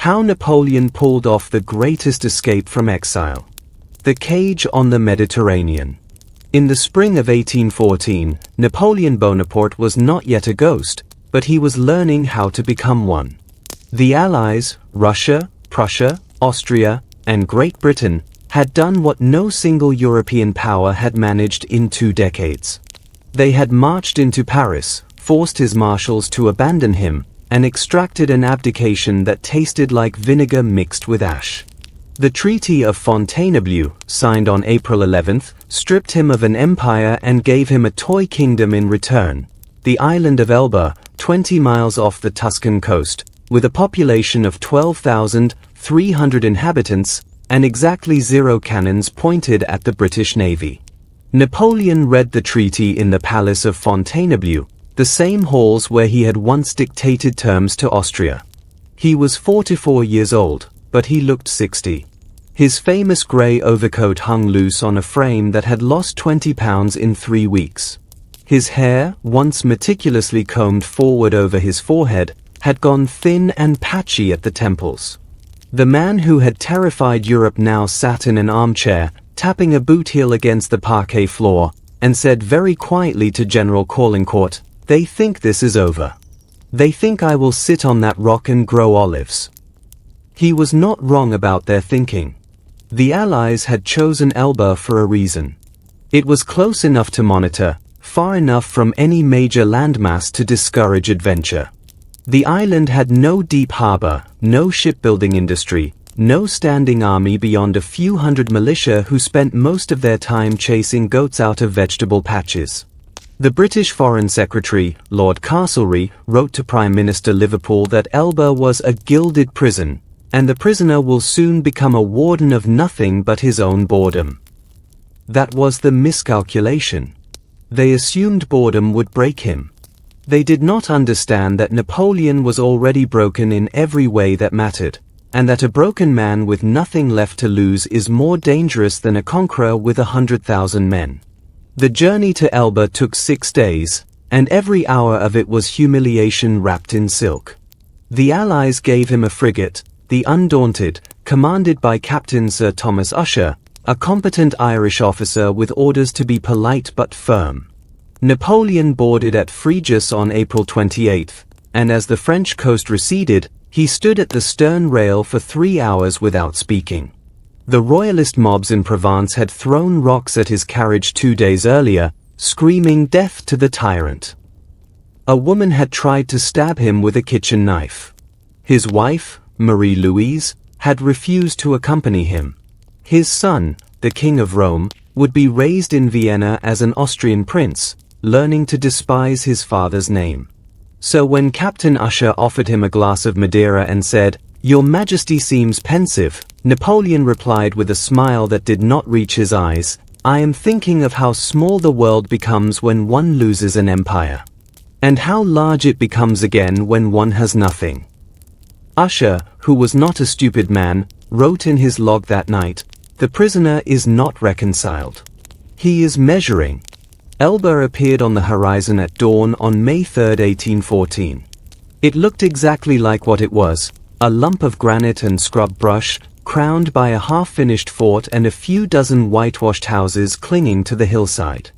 How Napoleon pulled off the greatest escape from exile. The cage on the Mediterranean. In the spring of 1814, Napoleon Bonaparte was not yet a ghost, but he was learning how to become one. The Allies, Russia, Prussia, Austria, and Great Britain, had done what no single European power had managed in 2 decades. They had marched into Paris, forced his marshals to abandon him, and extracted an abdication that tasted like vinegar mixed with ash. The Treaty of Fontainebleau, signed on April 11th, stripped him of an empire and gave him a toy kingdom in return, the island of Elba, 20 miles off the Tuscan coast, with a population of 12,300 inhabitants, and exactly 0 cannons pointed at the British Navy. Napoleon read the treaty in the Palace of Fontainebleau, the same halls where he had once dictated terms to Austria. He was 44 years old, but he looked 60. His famous grey overcoat hung loose on a frame that had lost 20 pounds in 3 weeks. His hair, once meticulously combed forward over his forehead, had gone thin and patchy at the temples. The man who had terrified Europe now sat in an armchair, tapping a boot heel against the parquet floor, and said very quietly to General Caulaincourt, "They think this is over. They think I will sit on that rock and grow olives." He was not wrong about their thinking. The Allies had chosen Elba for a reason. It was close enough to monitor, far enough from any major landmass to discourage adventure. The island had no deep harbor, no shipbuilding industry, no standing army beyond a few hundred militia who spent most of their time chasing goats out of vegetable patches. The British Foreign Secretary, Lord Castlereagh, wrote to Prime Minister Liverpool that Elba was a gilded prison, and the prisoner will soon become a warden of nothing but his own boredom. That was the miscalculation. They assumed boredom would break him. They did not understand that Napoleon was already broken in every way that mattered, and that a broken man with nothing left to lose is more dangerous than a conqueror with 100,000 men. The journey to Elba took 6 days, and every hour of it was humiliation wrapped in silk. The Allies gave him a frigate, the Undaunted, commanded by Captain Sir Thomas Usher, a competent Irish officer with orders to be polite but firm. Napoleon boarded at Fréjus on April 28, and as the French coast receded, he stood at the stern rail for 3 hours without speaking. The royalist mobs in Provence had thrown rocks at his carriage 2 days earlier, screaming death to the tyrant. A woman had tried to stab him with a kitchen knife. His wife, Marie-Louise, had refused to accompany him. His son, the King of Rome, would be raised in Vienna as an Austrian prince, learning to despise his father's name. So when Captain Usher offered him a glass of Madeira and said, "Your Majesty seems pensive," Napoleon replied with a smile that did not reach his eyes, "I am thinking of how small the world becomes when one loses an empire, and how large it becomes again when one has nothing." Usher, who was not a stupid man, wrote in his log that night, "The prisoner is not reconciled. He is measuring." Elba appeared on the horizon at dawn on May 3, 1814. It looked exactly like what it was, a lump of granite and scrub brush, crowned by a half-finished fort and a few dozen whitewashed houses clinging to the hillside.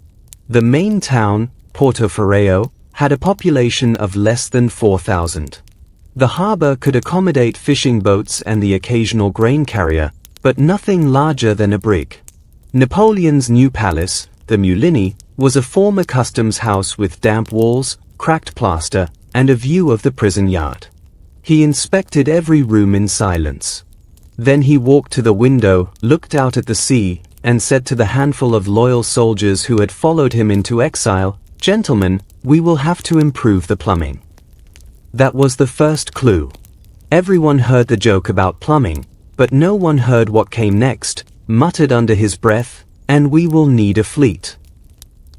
The main town, Porto Ferraio, had a population of less than 4,000. The harbor could accommodate fishing boats and the occasional grain carrier, but nothing larger than a brig. Napoleon's new palace, the Mulini, was a former customs house with damp walls, cracked plaster, and a view of the prison yard. He inspected every room in silence. Then he walked to the window, looked out at the sea, and said to the handful of loyal soldiers who had followed him into exile, "Gentlemen, we will have to improve the plumbing." That was the first clue. Everyone heard the joke about plumbing, but no one heard what came next, muttered under his breath, "And we will need a fleet."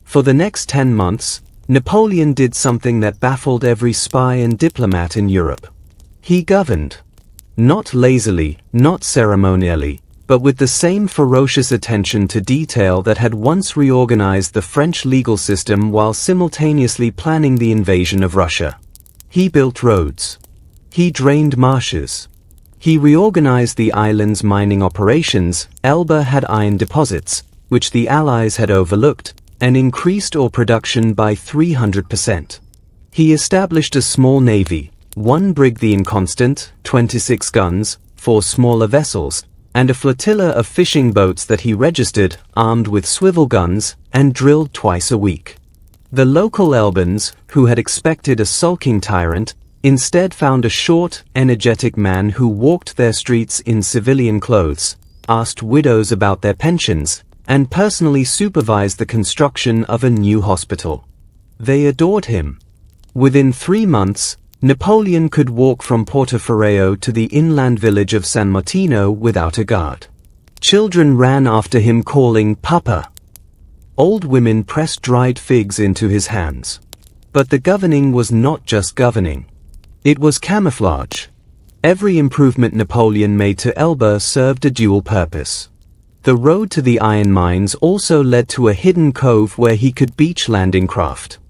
For the next 10 months, Napoleon did something that baffled every spy and diplomat in Europe. He governed. Not lazily, not ceremonially, but with the same ferocious attention to detail that had once reorganized the French legal system while simultaneously planning the invasion of Russia. He built roads. He drained marshes. He reorganized the island's mining operations. Elba had iron deposits, which the Allies had overlooked, and increased ore production by 300%. He established a small navy, one brig the Inconstant, 26 guns, 4 smaller vessels, and a flotilla of fishing boats that he registered, armed with swivel guns, and drilled twice a week. The local Elbans, who had expected a sulking tyrant, instead found a short, energetic man who walked their streets in civilian clothes, asked widows about their pensions, and personally supervised the construction of a new hospital. They adored him. Within 3 months, Napoleon could walk from Portoferraio to the inland village of San Martino without a guard. Children ran after him calling, "Papa!" Old women pressed dried figs into his hands. But the governing was not just governing. It was camouflage. Every improvement Napoleon made to Elba served a dual purpose. The road to the iron mines also led to a hidden cove where he could beach landing craft.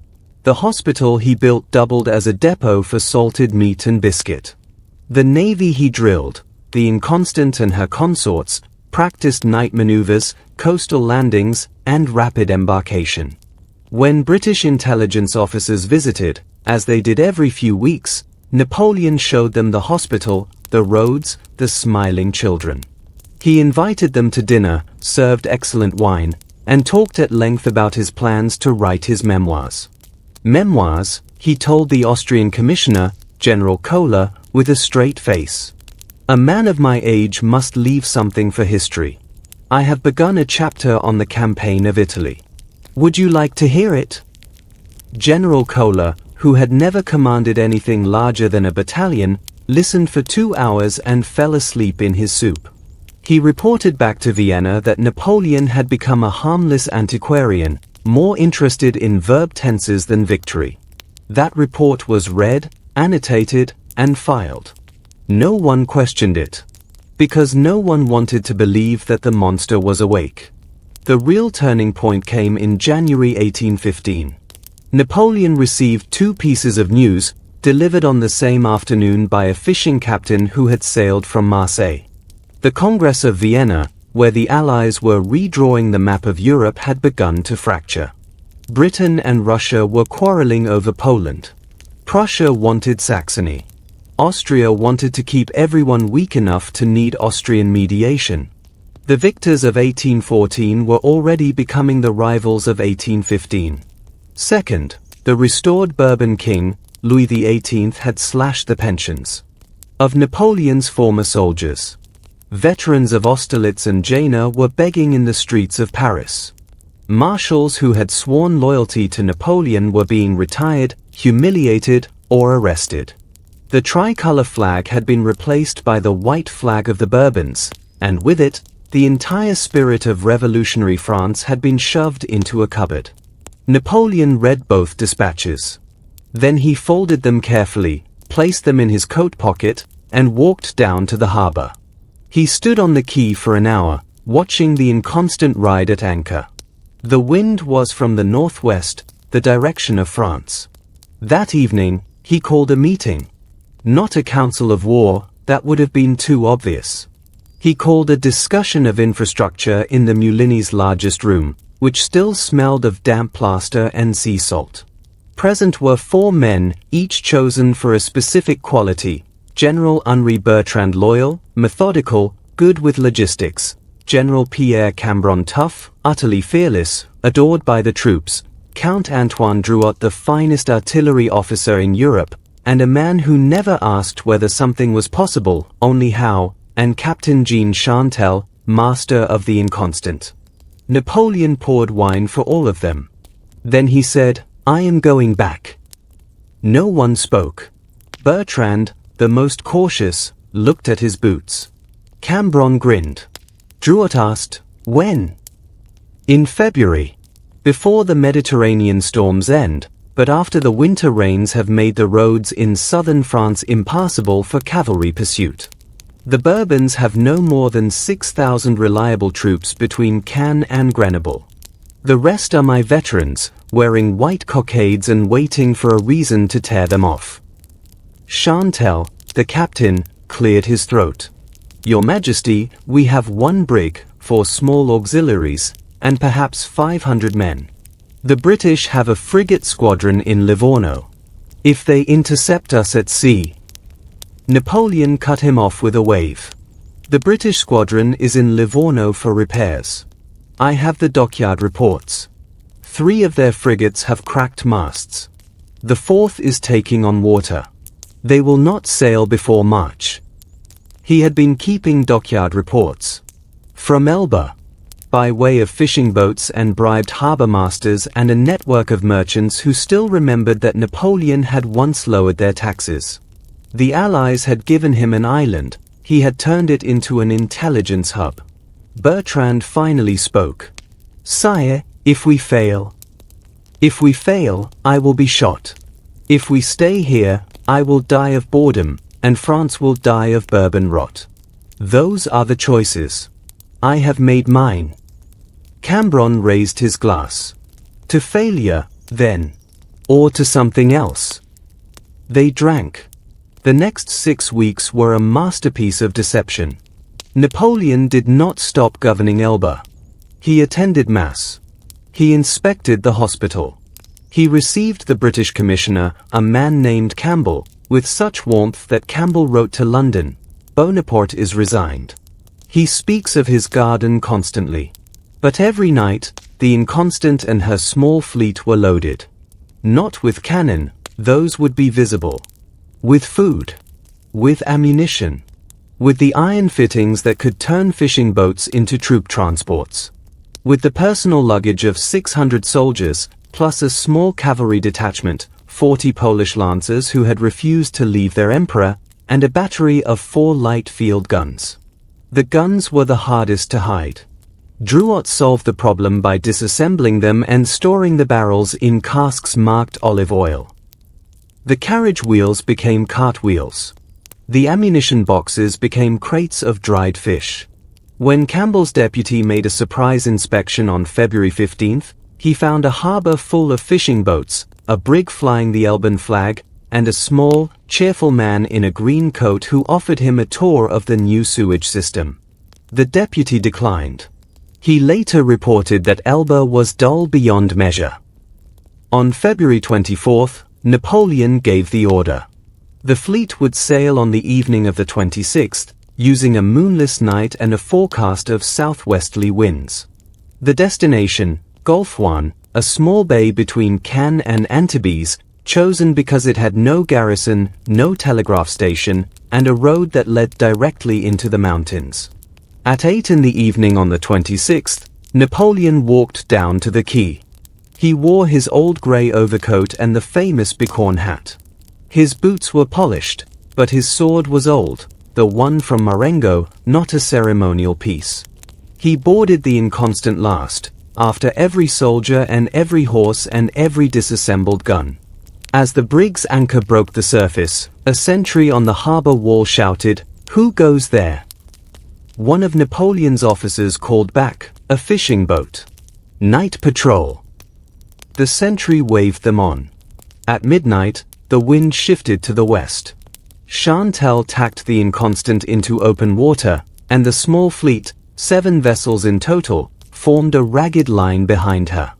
The hospital he built doubled as a depot for salted meat and biscuit. The navy he drilled, the Inconstant and her consorts, practiced night maneuvers, coastal landings, and rapid embarkation. When British intelligence officers visited, as they did every few weeks, Napoleon showed them the hospital, the roads, the smiling children. He invited them to dinner, served excellent wine, and talked at length about his plans to write his memoirs. Memoirs, he told the Austrian commissioner, General Kohler, with a straight face. A man of my age must leave something for history. I have begun a chapter on the campaign of Italy. Would you like to hear it? General Kohler, who had never commanded anything larger than a battalion, listened for 2 hours and fell asleep in his soup. He reported back to Vienna that Napoleon had become a harmless antiquarian, more interested in verb tenses than victory. That report was read, annotated, and filed. No one questioned it. Because no one wanted to believe that the monster was awake. The real turning point came in January 1815. Napoleon received 2 pieces of news, delivered on the same afternoon by a fishing captain who had sailed from Marseille. The Congress of Vienna, where the Allies were redrawing the map of Europe, had begun to fracture. Britain and Russia were quarreling over Poland. Prussia wanted Saxony. Austria wanted to keep everyone weak enough to need Austrian mediation. The victors of 1814 were already becoming the rivals of 1815. Second, the restored Bourbon king, Louis XVIII, had slashed the pensions of Napoleon's former soldiers. Veterans of Austerlitz and Jena were begging in the streets of Paris. Marshals who had sworn loyalty to Napoleon were being retired, humiliated, or arrested. The tricolour flag had been replaced by the white flag of the Bourbons, and with it, the entire spirit of revolutionary France had been shoved into a cupboard. Napoleon read both dispatches. Then he folded them carefully, placed them in his coat pocket, and walked down to the harbour. He stood on the quay for an hour, watching the Inconstant ride at anchor. The wind was from the northwest, the direction of France. That evening, he called a meeting. Not a council of war, that would have been too obvious. He called a discussion of infrastructure in the Mulini's largest room, which still smelled of damp plaster and sea salt. Present were 4 men, each chosen for a specific quality: General Henri Bertrand, loyal, methodical, good with logistics; General Pierre Cambron, tough, utterly fearless, adored by the troops; Count Antoine Drouot, the finest artillery officer in Europe, and a man who never asked whether something was possible, only how; and Captain Jean Chantel, master of the Inconstant. Napoleon poured wine for all of them. Then he said, "I am going back." No one spoke. Bertrand, the most cautious, looked at his boots. Cambron grinned. Drouot asked, "When?" "In February. Before the Mediterranean storms end, but after the winter rains have made the roads in southern France impassable for cavalry pursuit. The Bourbons have no more than 6,000 reliable troops between Caen and Grenoble. The rest are my veterans, wearing white cockades and waiting for a reason to tear them off." Chantel, the captain, cleared his throat. Your Majesty, we have 1 brig, 4 small auxiliaries, and perhaps 500 men. The British have a frigate squadron in Livorno. If they intercept us at sea..." Napoleon cut him off with a wave. "The British squadron is in Livorno for repairs. I have the dockyard reports. 3 of their frigates have cracked masts. The 4th is taking on water. They will not sail before March." He had been keeping dockyard reports from Elba, by way of fishing boats and bribed harbor masters and a network of merchants who still remembered that Napoleon had once lowered their taxes. The Allies had given him an island, he had turned it into an intelligence hub. Bertrand finally spoke. "Sire, if we fail, I will be shot. If we stay here, I will die of boredom, and France will die of Bourbon rot. Those are the choices. I have made mine." Cambronne raised his glass. "To failure, then. Or to something else." They drank. The next 6 weeks were a masterpiece of deception. Napoleon did not stop governing Elba. He attended Mass. He inspected the hospital. He received the British commissioner, a man named Campbell, with such warmth that Campbell wrote to London, "Bonaparte is resigned." He speaks of his garden constantly. But every night, the Inconstant and her small fleet were loaded. Not with cannon, those would be visible. With food. With ammunition. With the iron fittings that could turn fishing boats into troop transports. With the personal luggage of 600 soldiers, plus a small cavalry detachment, 40 Polish lancers who had refused to leave their emperor, and a battery of 4 light field guns. The guns were the hardest to hide. Drouot solved the problem by disassembling them and storing the barrels in casks marked olive oil. The carriage wheels became cart wheels. The ammunition boxes became crates of dried fish. When Campbell's deputy made a surprise inspection on February 15th, he found a harbor full of fishing boats, a brig flying the Elban flag, and a small, cheerful man in a green coat who offered him a tour of the new sewage system. The deputy declined. He later reported that Elba was dull beyond measure. On February 24th, Napoleon gave the order. The fleet would sail on the evening of the 26th, using a moonless night and a forecast of southwesterly winds. The destination, Gulf Juan, a small bay between Cannes and Antibes, chosen because it had no garrison, no telegraph station, and a road that led directly into the mountains. At 8 in the evening on the 26th, Napoleon walked down to the quay. He wore his old grey overcoat and the famous bicorn hat. His boots were polished, but his sword was old, the one from Marengo, not a ceremonial piece. He boarded the Inconstant last, after every soldier and every horse and every disassembled gun. As the brig's anchor broke the surface, a sentry on the harbor wall shouted, "Who goes there?" One of Napoleon's officers called back, "A fishing boat. Night patrol." The sentry waved them on. At midnight, the wind shifted to the west. Chantal tacked the Inconstant into open water, and the small fleet, 7 vessels in total, formed a ragged line behind her.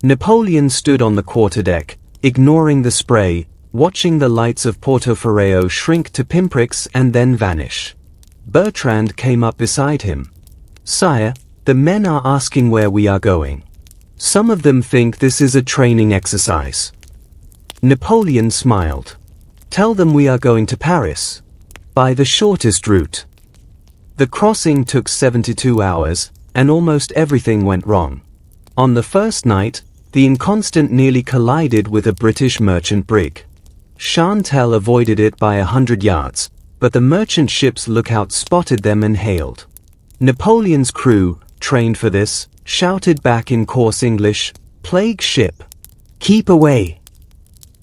Napoleon stood on the quarterdeck, ignoring the spray, watching the lights of Porto Ferraio shrink to pinpricks and then vanish. Bertrand came up beside him. "Sire, the men are asking where we are going. Some of them think this is a training exercise." Napoleon smiled. "Tell them we are going to Paris. By the shortest route." The crossing took 72 hours, and almost everything went wrong. On the first night, the Inconstant nearly collided with a British merchant brig. Chantal avoided it by 100 yards, but the merchant ship's lookout spotted them and hailed. Napoleon's crew, trained for this, shouted back in coarse English, "Plague ship! Keep away!"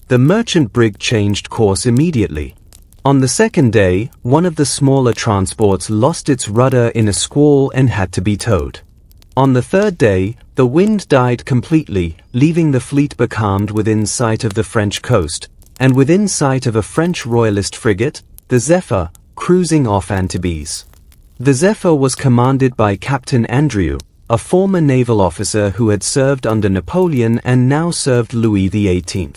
The merchant brig changed course immediately. On the second day, one of the smaller transports lost its rudder in a squall and had to be towed. On the third day, the wind died completely, leaving the fleet becalmed within sight of the French coast, and within sight of a French royalist frigate, the Zephyr, cruising off Antibes. The Zephyr was commanded by Captain Andrew, a former naval officer who had served under Napoleon and now served Louis XVIII.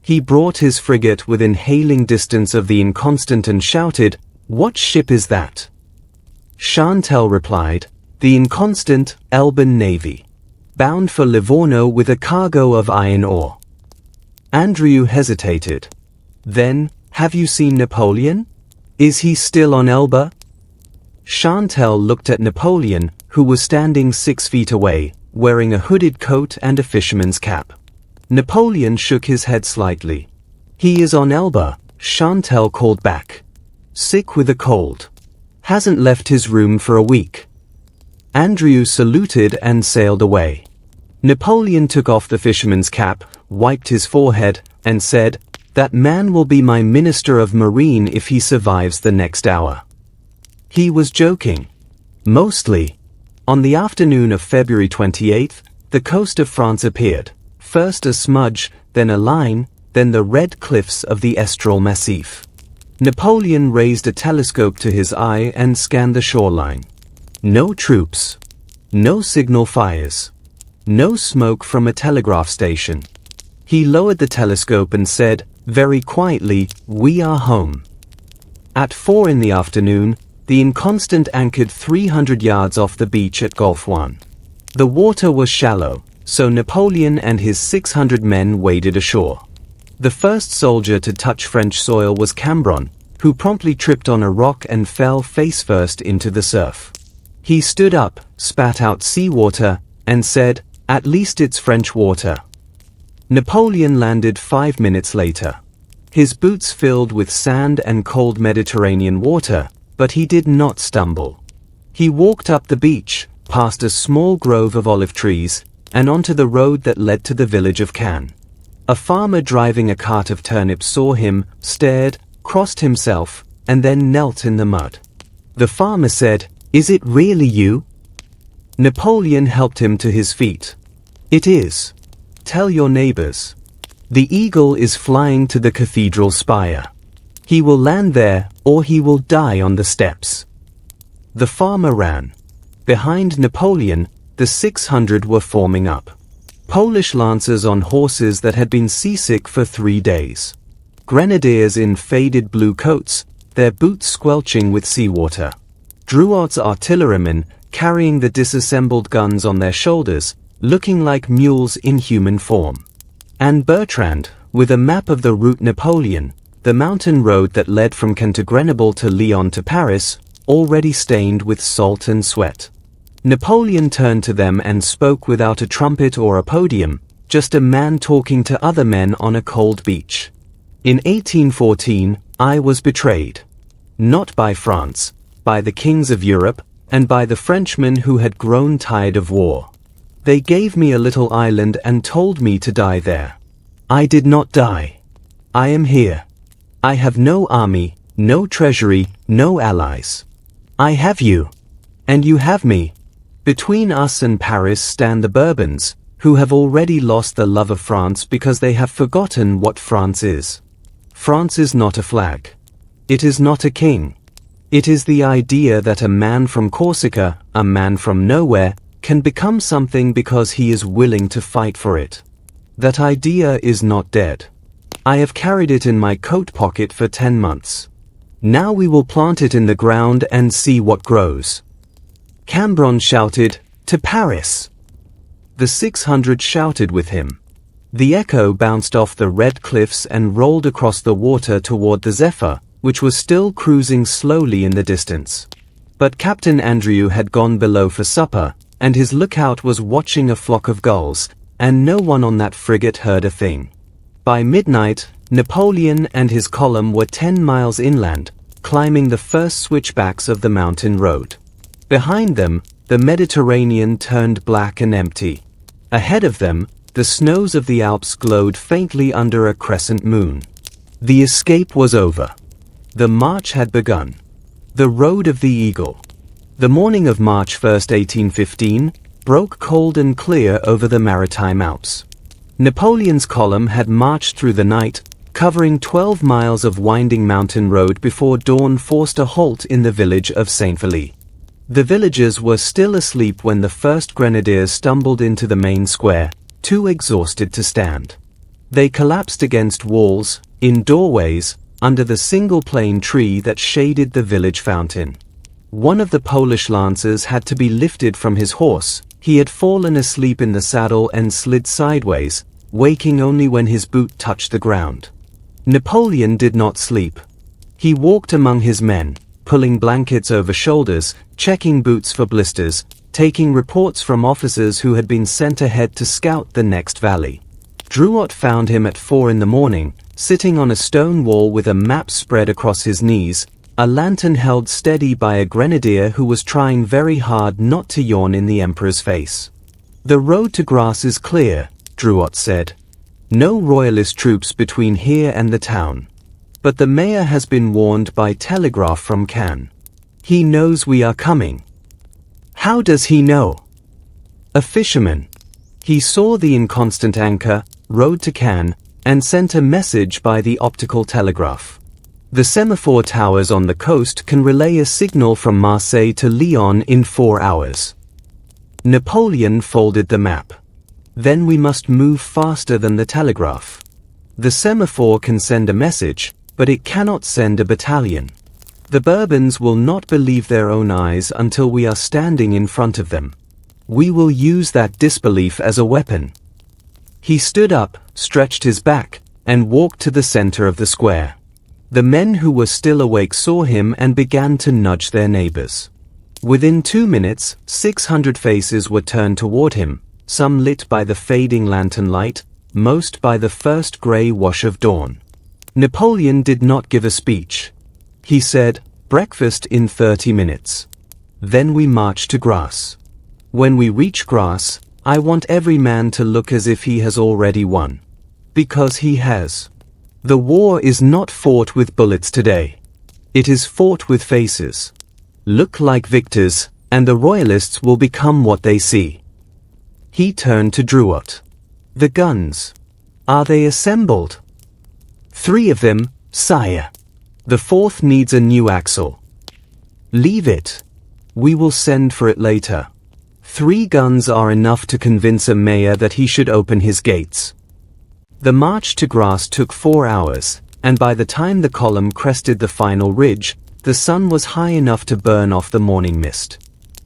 He brought his frigate within hailing distance of the Inconstant and shouted, "What ship is that?" Chantal replied, "The Inconstant, Elba Navy, bound for Livorno with a cargo of iron ore." Andrew hesitated. "Then, have you seen Napoleon? Is he still on Elba?" Chantal looked at Napoleon, who was standing 6 feet away, wearing a hooded coat and a fisherman's cap. Napoleon shook his head slightly. "He is on Elba," Chantal called back. "Sick with a cold. Hasn't left his room for a week." Andrew saluted and sailed away. Napoleon took off the fisherman's cap, wiped his forehead, and said, "That man will be my Minister of Marine if he survives the next hour." He was joking. Mostly. On the afternoon of February 28th, the coast of France appeared, first a smudge, then a line, then the red cliffs of the Estral Massif. Napoleon raised a telescope to his eye and scanned the shoreline. No troops. No signal fires. No smoke from a telegraph station. He lowered the telescope and said, very quietly, "We are home." At 4 in the afternoon, the Inconstant anchored 300 yards off the beach at Gulf 1. The water was shallow, so Napoleon and his 600 men waded ashore. The first soldier to touch French soil was Cambronne, who promptly tripped on a rock and fell face-first into the surf. He stood up, spat out seawater, and said, "At least it's French water." Napoleon landed 5 minutes later. His boots filled with sand and cold Mediterranean water, but he did not stumble. He walked up the beach, past a small grove of olive trees, and onto the road that led to the village of Cannes. A farmer driving a cart of turnips saw him, stared, crossed himself, and then knelt in the mud. The farmer said, "Is it really you?" Napoleon helped him to his feet. "It is. Tell your neighbors. The eagle is flying to the cathedral spire. He will land there, or he will die on the steps." The farmer ran. Behind Napoleon, the 600 were forming up. Polish lancers on horses that had been seasick for 3 days. Grenadiers in faded blue coats, their boots squelching with seawater. Drouot's artillerymen, carrying the disassembled guns on their shoulders, looking like mules in human form. And Bertrand, with a map of the route Napoleon, the mountain road that led from Caen to Grenoble to Lyon to Paris, already stained with salt and sweat. Napoleon turned to them and spoke without a trumpet or a podium, just a man talking to other men on a cold beach. "In 1814, I was betrayed. Not by France, by the kings of Europe, and by the Frenchmen who had grown tired of war. They gave me a little island and told me to die there. I did not die. I am here. I have no army, no treasury, no allies. I have you. And you have me. Between us and Paris stand the Bourbons, who have already lost the love of France because they have forgotten what France is. France is not a flag. It is not a king. It is the idea that a man from Corsica, a man from nowhere, can become something because he is willing to fight for it. That idea is not dead. I have carried it in my coat pocket for 10 months. Now we will plant it in the ground and see what grows." Cambronne shouted, "To Paris!" The 600 shouted with him. The echo bounced off the red cliffs and rolled across the water toward the Zephyr, which was still cruising slowly in the distance. But Captain Andrew had gone below for supper, and his lookout was watching a flock of gulls, and no one on that frigate heard a thing. By midnight, Napoleon and his column were 10 miles inland, climbing the first switchbacks of the mountain road. Behind them, the Mediterranean turned black and empty. Ahead of them, the snows of the Alps glowed faintly under a crescent moon. The escape was over. The march had begun. The Road of the Eagle. The morning of March 1, 1815, broke cold and clear over the maritime Alps. Napoleon's column had marched through the night, covering 12 miles of winding mountain road before dawn forced a halt in the village of Saint-Philippe. The villagers were still asleep when the first grenadiers stumbled into the main square, too exhausted to stand. They collapsed against walls, in doorways, under the single plane tree that shaded the village fountain. One of the Polish lancers had to be lifted from his horse. He had fallen asleep in the saddle and slid sideways, waking only when his boot touched the ground. Napoleon did not sleep. He walked among his men, pulling blankets over shoulders, checking boots for blisters, taking reports from officers who had been sent ahead to scout the next valley. Drouot found him at 4 in the morning, sitting on a stone wall with a map spread across his knees, a lantern held steady by a grenadier who was trying very hard not to yawn in the emperor's face. "The road to Grasse is clear," Drouot said. "No royalist troops between here and the town. But the mayor has been warned by telegraph from Caen. He knows we are coming." "How does he know?" "A fisherman. He saw the inconstant anchor, rode to Caen, and sent a message by the optical telegraph. The semaphore towers on the coast can relay a signal from Marseille to Lyon in 4 hours." Napoleon folded the map. "Then we must move faster than the telegraph. The semaphore can send a message, but it cannot send a battalion. The Bourbons will not believe their own eyes until we are standing in front of them. We will use that disbelief as a weapon." He stood up, stretched his back, and walked to the center of the square. The men who were still awake saw him and began to nudge their neighbors. Within 2 minutes, 600 faces were turned toward him, some lit by the fading lantern light, most by the first gray wash of dawn. Napoleon did not give a speech. He said, "Breakfast in 30 minutes. Then we march to Grasse. When we reach Grasse, I want every man to look as if he has already won. Because he has. The war is not fought with bullets today. It is fought with faces. Look like victors, and the royalists will become what they see." He turned to Drouot. "The guns. Are they assembled?" "3 of them, sire. The 4th needs a new axle." "Leave it. We will send for it later. 3 guns are enough to convince a mayor that he should open his gates." The march to Grasse took 4 hours, and by the time the column crested the final ridge, the sun was high enough to burn off the morning mist.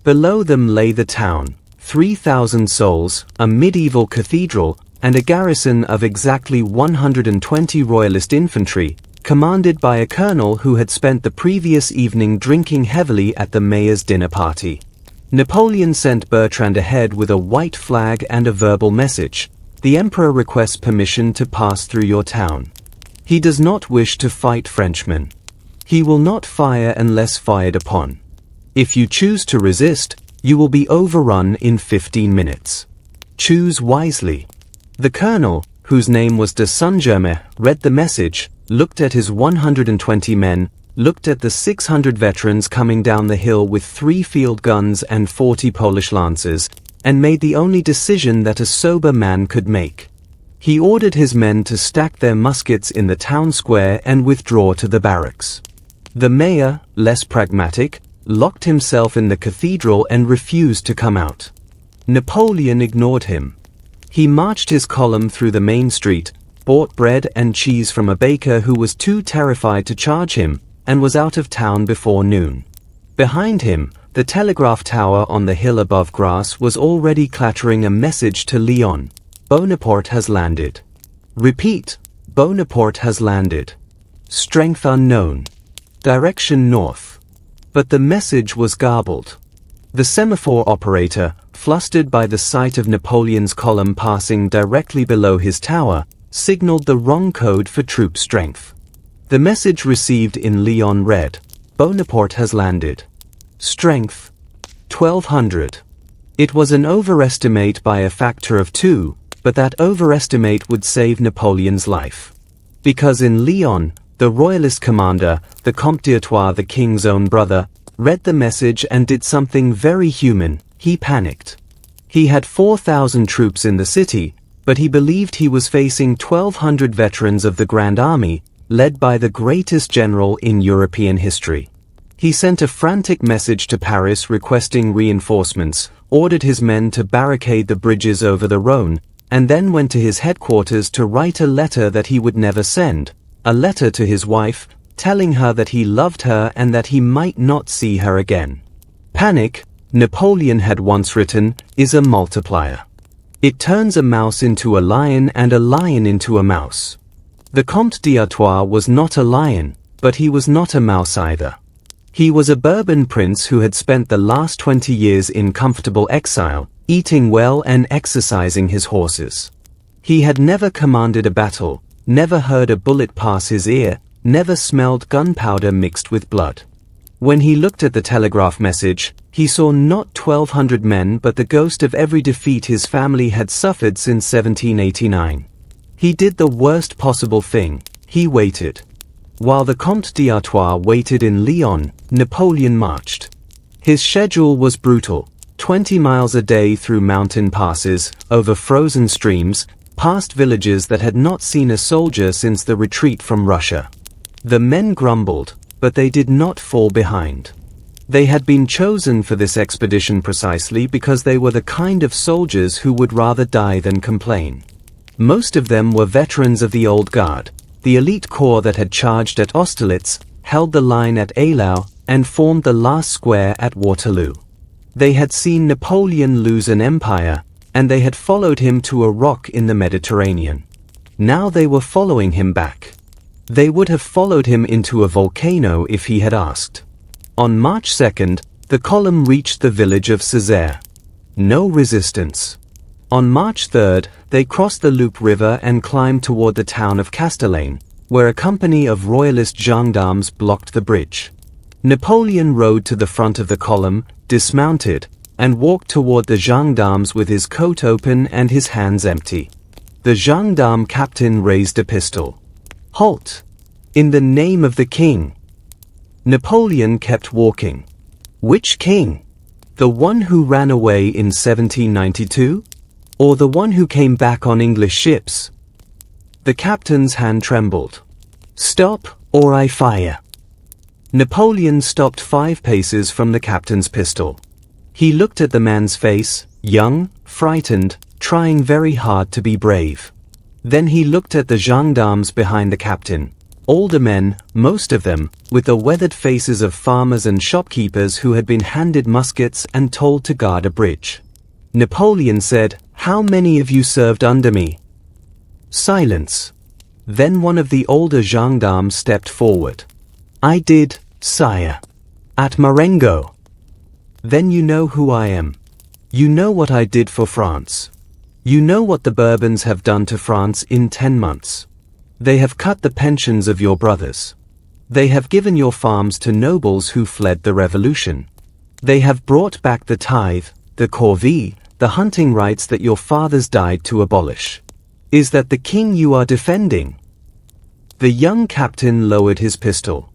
Below them lay the town, 3,000 souls, a medieval cathedral, and a garrison of exactly 120 royalist infantry, commanded by a colonel who had spent the previous evening drinking heavily at the mayor's dinner party. Napoleon sent Bertrand ahead with a white flag and a verbal message. "The emperor requests permission to pass through your town. He does not wish to fight Frenchmen. He will not fire unless fired upon. If you choose to resist, you will be overrun in 15 minutes. Choose wisely." The colonel, whose name was de Saint-Germain, read the message, looked at his 120 men, looked at the 600 veterans coming down the hill with 3 field guns and 40 Polish lancers, and made the only decision that a sober man could make. He ordered his men to stack their muskets in the town square and withdraw to the barracks. The mayor, less pragmatic, locked himself in the cathedral and refused to come out. Napoleon ignored him. He marched his column through the main street, bought bread and cheese from a baker who was too terrified to charge him, and was out of town before noon. Behind him, the telegraph tower on the hill above Grasse was already clattering a message to Lyon. "Bonaparte has landed. Repeat, Bonaparte has landed. Strength unknown. Direction north." But the message was garbled. The semaphore operator, flustered by the sight of Napoleon's column passing directly below his tower, signaled the wrong code for troop strength. The message received in Lyon read, "Bonaparte has landed. Strength, 1200. It was an overestimate by a factor of 2, but that overestimate would save Napoleon's life. Because in Lyon, the royalist commander, the Comte d'Artois, the king's own brother, read the message and did something very human. He panicked. He had 4,000 troops in the city, but he believed he was facing 1,200 veterans of the Grand Army, led by the greatest general in European history. He sent a frantic message to Paris requesting reinforcements, ordered his men to barricade the bridges over the Rhône, and then went to his headquarters to write a letter that he would never send, a letter to his wife, telling her that he loved her and that he might not see her again. Panic, Napoleon had once written, is a multiplier. It turns a mouse into a lion and a lion into a mouse. The Comte d'Artois was not a lion, but he was not a mouse either. He was a Bourbon prince who had spent the last 20 years in comfortable exile, eating well and exercising his horses. He had never commanded a battle, never heard a bullet pass his ear, never smelled gunpowder mixed with blood. When he looked at the telegraph message, he saw not 1,200 men but the ghost of every defeat his family had suffered since 1789. He did the worst possible thing, he waited. While the Comte d'Artois waited in Lyon, Napoleon marched. His schedule was brutal, 20 miles a day through mountain passes, over frozen streams, past villages that had not seen a soldier since the retreat from Russia. The men grumbled, but they did not fall behind. They had been chosen for this expedition precisely because they were the kind of soldiers who would rather die than complain. Most of them were veterans of the Old Guard, the elite corps that had charged at Austerlitz, held the line at Eylau, and formed the last square at Waterloo. They had seen Napoleon lose an empire, and they had followed him to a rock in the Mediterranean. Now they were following him back. They would have followed him into a volcano if he had asked. On March 2nd, the column reached the village of Césaire. No resistance. On March 3rd, they crossed the Loup River and climbed toward the town of Castellane, where a company of royalist gendarmes blocked the bridge. Napoleon rode to the front of the column, dismounted, and walked toward the gendarmes with his coat open and his hands empty. The gendarme captain raised a pistol. "Halt! In the name of the king!" Napoleon kept walking. Which king? The one who ran away in 1792? Or the one who came back on English ships? The captain's hand trembled. "Stop, or I fire." Napoleon stopped 5 paces from the captain's pistol. He looked at the man's face, young, frightened, trying very hard to be brave. Then he looked at the gendarmes behind the captain. Older men, most of them, with the weathered faces of farmers and shopkeepers who had been handed muskets and told to guard a bridge. Napoleon said, "How many of you served under me?" Silence. Then one of the older gendarmes stepped forward. "I did, sire. At Marengo." "Then you know who I am. You know what I did for France. You know what the Bourbons have done to France in 10 months. They have cut the pensions of your brothers. They have given your farms to nobles who fled the revolution. They have brought back the tithe, the corvée, the hunting rights that your fathers died to abolish. Is that the king you are defending?" The young captain lowered his pistol.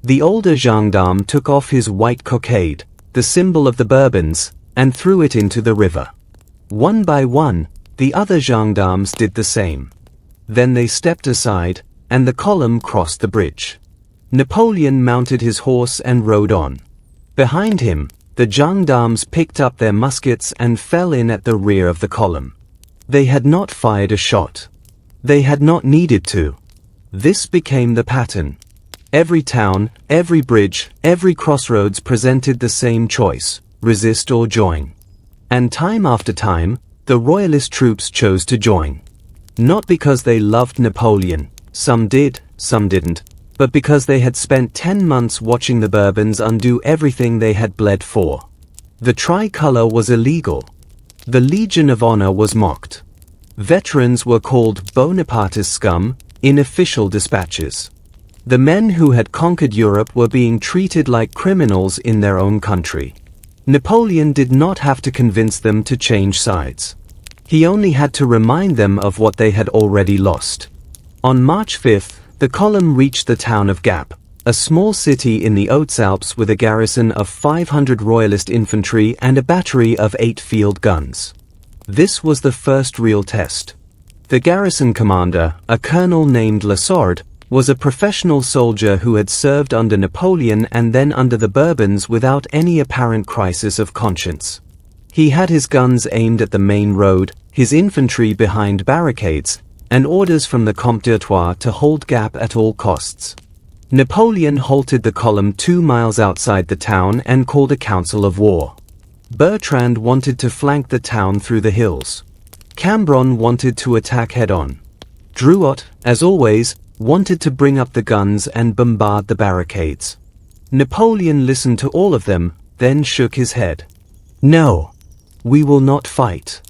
The older gendarme took off his white cockade, the symbol of the Bourbons, and threw it into the river. One by one, the other gendarmes did the same. Then they stepped aside, and the column crossed the bridge. Napoleon mounted his horse and rode on. Behind him, the gendarmes picked up their muskets and fell in at the rear of the column. They had not fired a shot. They had not needed to. This became the pattern. Every town, every bridge, every crossroads presented the same choice: resist or join. And time after time, the royalist troops chose to join. Not because they loved Napoleon, some did, some didn't, but because they had spent 10 months watching the Bourbons undo everything they had bled for. The tricolor was illegal. The Legion of Honor was mocked. Veterans were called Bonapartist scum in official dispatches. The men who had conquered Europe were being treated like criminals in their own country. Napoleon did not have to convince them to change sides. He only had to remind them of what they had already lost. On March 5th, the column reached the town of Gap, a small city in the Hautes-Alpes with a garrison of 500 royalist infantry and a battery of 8 field guns. This was the first real test. The garrison commander, a colonel named Lassorde, was a professional soldier who had served under Napoleon and then under the Bourbons without any apparent crisis of conscience. He had his guns aimed at the main road, his infantry behind barricades, and orders from the Comte d'Artois to hold gap at all costs. Napoleon halted the column 2 miles outside the town and called a council of war. Bertrand wanted to flank the town through the hills. Cambronne wanted to attack head-on. Drouot, as always, wanted to bring up the guns and bombard the barricades. Napoleon listened to all of them, then shook his head. "No. We will not fight.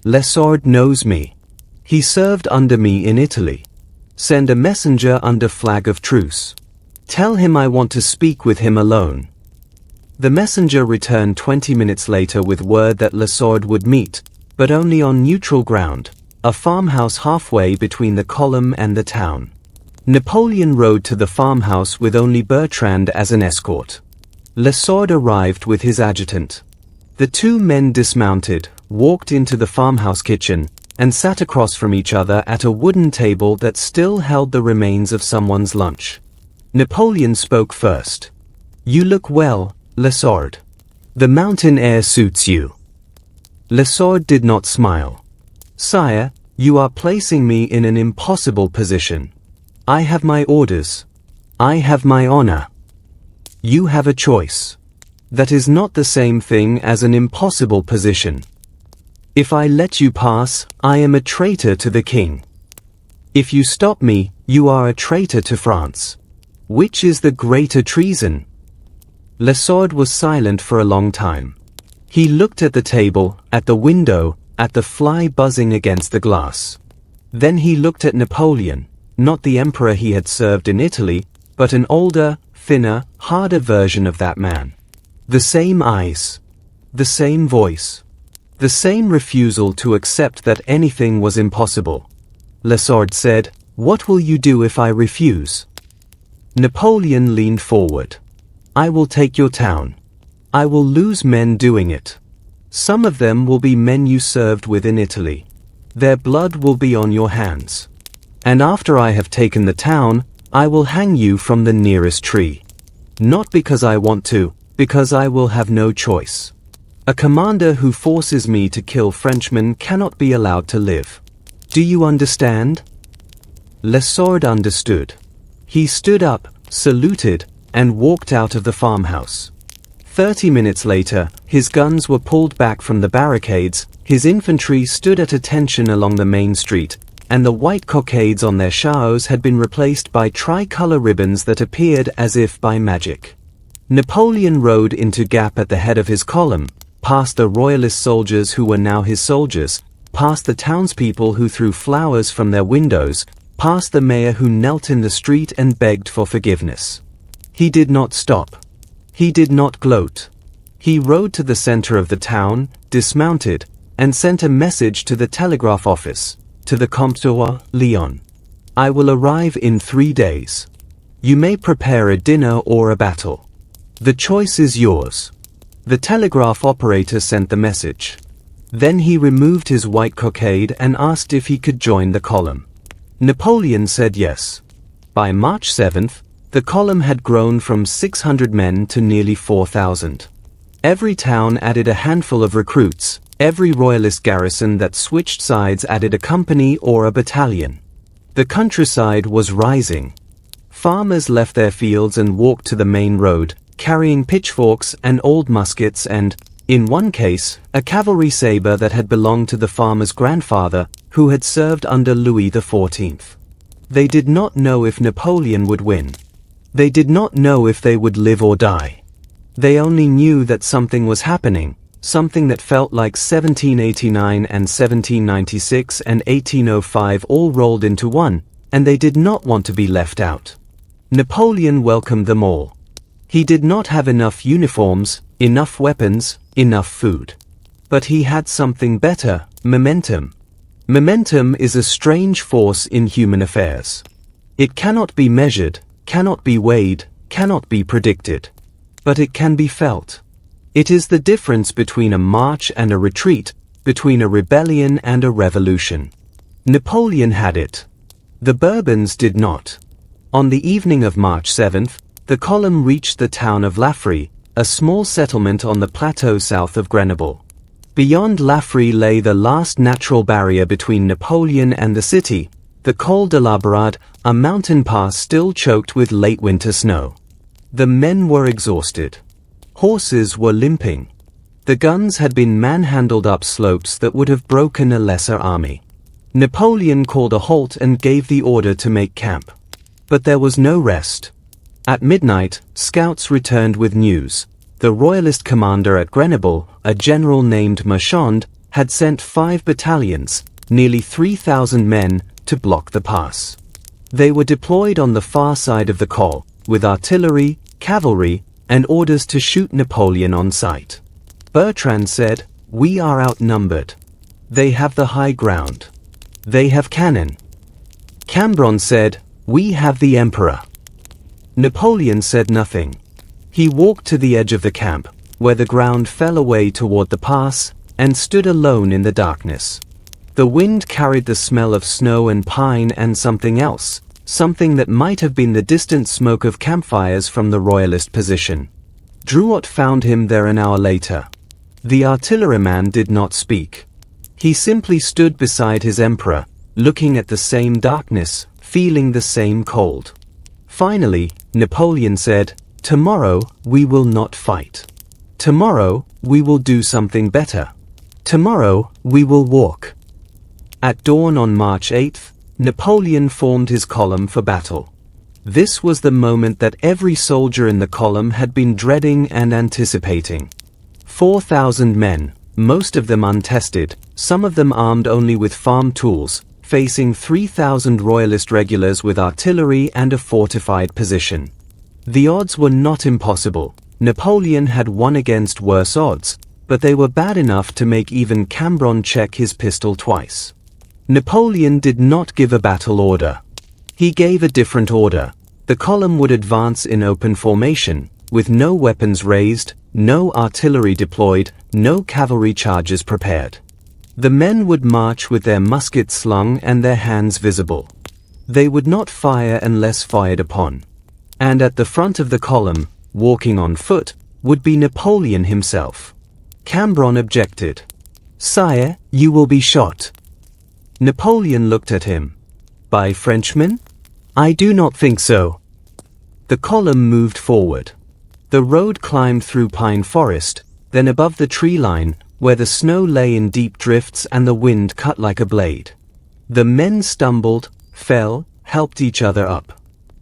Lesord knows me. He served under me in Italy. Send a messenger under flag of truce. Tell him I want to speak with him alone." The messenger returned 20 minutes later with word that Lesord would meet, but only on neutral ground, a farmhouse halfway between the column and the town. Napoleon rode to the farmhouse with only Bertrand as an escort. Lesord arrived with his adjutant. The two men dismounted, walked into the farmhouse kitchen, and sat across from each other at a wooden table that still held the remains of someone's lunch. Napoleon spoke first. "You look well, Lesord. The mountain air suits you." Lesord did not smile. "Sire, you are placing me in an impossible position. I have my orders. I have my honor. You have a choice. That is not the same thing as an impossible position. If I let you pass, I am a traitor to the king. If you stop me, you are a traitor to France. Which is the greater treason?" Lesord was silent for a long time. He looked at the table, at the window, at the fly buzzing against the glass. Then he looked at Napoleon, not the emperor he had served in Italy, but an older, thinner, harder version of that man. The same eyes. The same voice. The same refusal to accept that anything was impossible. Lesord said, "What will you do if I refuse?" Napoleon leaned forward. "I will take your town. I will lose men doing it. Some of them will be men you served with in Italy. Their blood will be on your hands. And after I have taken the town, I will hang you from the nearest tree. Not because I want to, because I will have no choice. A commander who forces me to kill Frenchmen cannot be allowed to live. Do you understand?" Lesord understood. He stood up, saluted, and walked out of the farmhouse. 30 minutes later, his guns were pulled back from the barricades, his infantry stood at attention along the main street, and the white cockades on their chaos had been replaced by tricolour ribbons that appeared as if by magic. Napoleon rode into gap at the head of his column, past the royalist soldiers who were now his soldiers, past the townspeople who threw flowers from their windows, past the mayor who knelt in the street and begged for forgiveness. He did not stop. He did not gloat. He rode to the center of the town, dismounted, and sent a message to the telegraph office, to the Comte d'Artois, Lyon. "I will arrive in 3 days. You may prepare a dinner or a battle. The choice is yours." The telegraph operator sent the message. Then he removed his white cockade and asked if he could join the column. Napoleon said yes. By March 7th, the column had grown from 600 men to nearly 4,000. Every town added a handful of recruits, every royalist garrison that switched sides added a company or a battalion. The countryside was rising. Farmers left their fields and walked to the main road, carrying pitchforks and old muskets and, in one case, a cavalry saber that had belonged to the farmer's grandfather, who had served under Louis XIV. They did not know if Napoleon would win. They did not know if they would live or die. They only knew that something was happening, something that felt like 1789 and 1796 and 1805 all rolled into one, and they did not want to be left out. Napoleon welcomed them all. He did not have enough uniforms, enough weapons, enough food. But he had something better, momentum. Momentum is a strange force in human affairs. It cannot be measured, cannot be weighed, cannot be predicted. But it can be felt. It is the difference between a march and a retreat, between a rebellion and a revolution. Napoleon had it. The Bourbons did not. On the evening of March 7th, the column reached the town of Laffrey, a small settlement on the plateau south of Grenoble. Beyond Laffrey lay the last natural barrier between Napoleon and the city, the Col de la Barade, a mountain pass still choked with late winter snow. The men were exhausted. Horses were limping. The guns had been manhandled up slopes that would have broken a lesser army. Napoleon called a halt and gave the order to make camp. But there was no rest. At midnight, scouts returned with news. The royalist commander at Grenoble, a general named Marchand, had sent 5 battalions, nearly 3,000 men, to block the pass. They were deployed on the far side of the col, with artillery, cavalry, and orders to shoot Napoleon on sight. Bertrand said, "We are outnumbered. They have the high ground. They have cannon." Cambronne said, "We have the emperor." Napoleon said nothing. He walked to the edge of the camp, where the ground fell away toward the pass, and stood alone in the darkness. The wind carried the smell of snow and pine and something else, something that might have been the distant smoke of campfires from the royalist position. Drouot found him there an hour later. The artilleryman did not speak. He simply stood beside his emperor, looking at the same darkness, feeling the same cold. Finally, Napoleon said, "Tomorrow we will not fight. Tomorrow we will do something better. Tomorrow we will walk." At dawn on March 8th, Napoleon formed his column for battle. This was the moment that every soldier in the column had been dreading and anticipating. 4,000 men, most of them untested, some of them armed only with farm tools, facing 3,000 royalist regulars with artillery and a fortified position. The odds were not impossible. Napoleon had won against worse odds, but they were bad enough to make even Cambronne check his pistol twice. Napoleon did not give a battle order. He gave a different order. The column would advance in open formation, with no weapons raised, no artillery deployed, no cavalry charges prepared. The men would march with their muskets slung and their hands visible. They would not fire unless fired upon. And at the front of the column, walking on foot, would be Napoleon himself. Cambronne objected. "Sire, you will be shot." Napoleon looked at him. "By Frenchmen? I do not think so." The column moved forward. The road climbed through pine forest, then above the tree line, where the snow lay in deep drifts and the wind cut like a blade. The men stumbled, fell, helped each other up.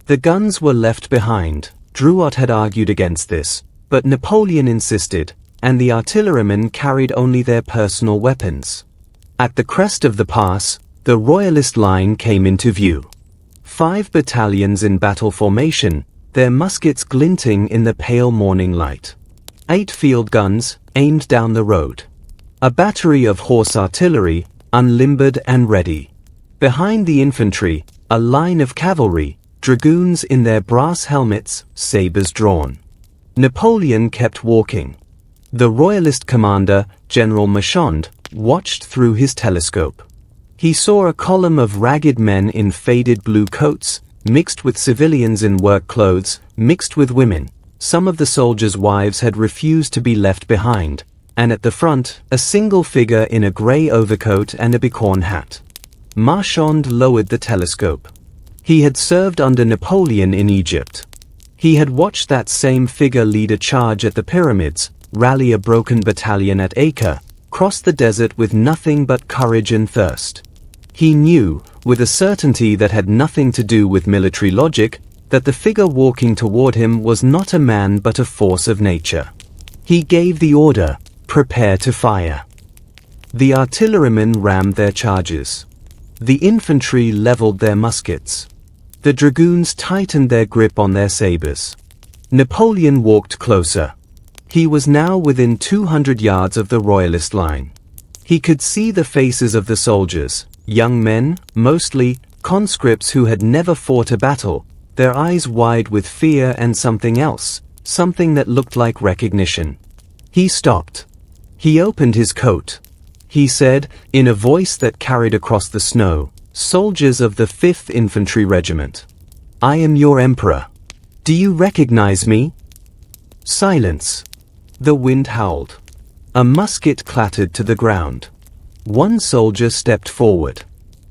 The guns were left behind. Drouot had argued against this, but Napoleon insisted, and the artillerymen carried only their personal weapons. At the crest of the pass, the royalist line came into view. 5 battalions in battle formation, their muskets glinting in the pale morning light. 8 field guns, aimed down the road. A battery of horse artillery, unlimbered and ready. Behind the infantry, a line of cavalry, dragoons in their brass helmets, sabers drawn. Napoleon kept walking. The royalist commander, General Marchand, watched through his telescope. He saw a column of ragged men in faded blue coats, mixed with civilians in work clothes, mixed with women. Some of the soldiers' wives had refused to be left behind, and at the front, a single figure in a grey overcoat and a bicorn hat. Marchand lowered the telescope. He had served under Napoleon in Egypt. He had watched that same figure lead a charge at the pyramids, rally a broken battalion at Acre, cross the desert with nothing but courage and thirst. He knew, with a certainty that had nothing to do with military logic, that the figure walking toward him was not a man but a force of nature. He gave the order, "Prepare to fire." The artillerymen rammed their charges. The infantry leveled their muskets. The dragoons tightened their grip on their sabers. Napoleon walked closer. He was now within 200 yards of the royalist line. He could see the faces of the soldiers, young men, mostly, conscripts who had never fought a battle, their eyes wide with fear and something else, something that looked like recognition. He stopped. He opened his coat. He said, in a voice that carried across the snow, "Soldiers of the 5th Infantry Regiment. I am your emperor. Do you recognize me? Silence. The wind howled. A musket clattered to the ground. One soldier stepped forward.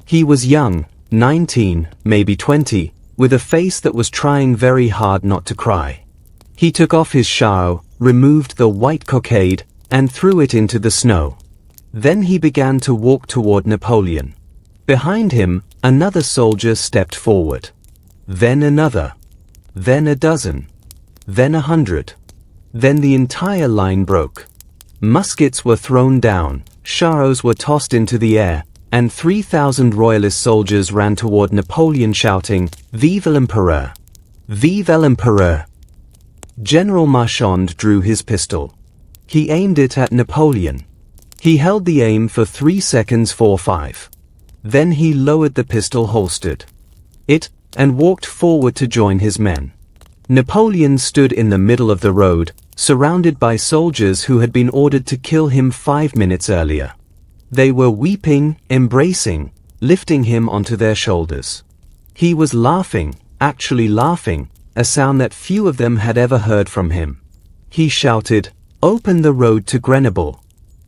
He was young, 19, maybe 20, with a face that was trying very hard not to cry. He took off his shao, removed the white cockade, and threw it into the snow. Then he began to walk toward Napoleon. Behind him, another soldier stepped forward. Then another. Then a dozen. Then 100. Then the entire line broke. Muskets were thrown down, shaos were tossed into the air, and 3,000 royalist soldiers ran toward Napoleon shouting, "Vive l'Empereur! Vive l'Empereur!" General Marchand drew his pistol. He aimed it at Napoleon. He held the aim for 3 seconds 4-5. Then he lowered the pistol holstered it, and walked forward to join his men. Napoleon stood in the middle of the road, surrounded by soldiers who had been ordered to kill him 5 minutes earlier. They were weeping, embracing, lifting him onto their shoulders. He was laughing, actually laughing, a sound that few of them had ever heard from him. He shouted, "Open the road to Grenoble.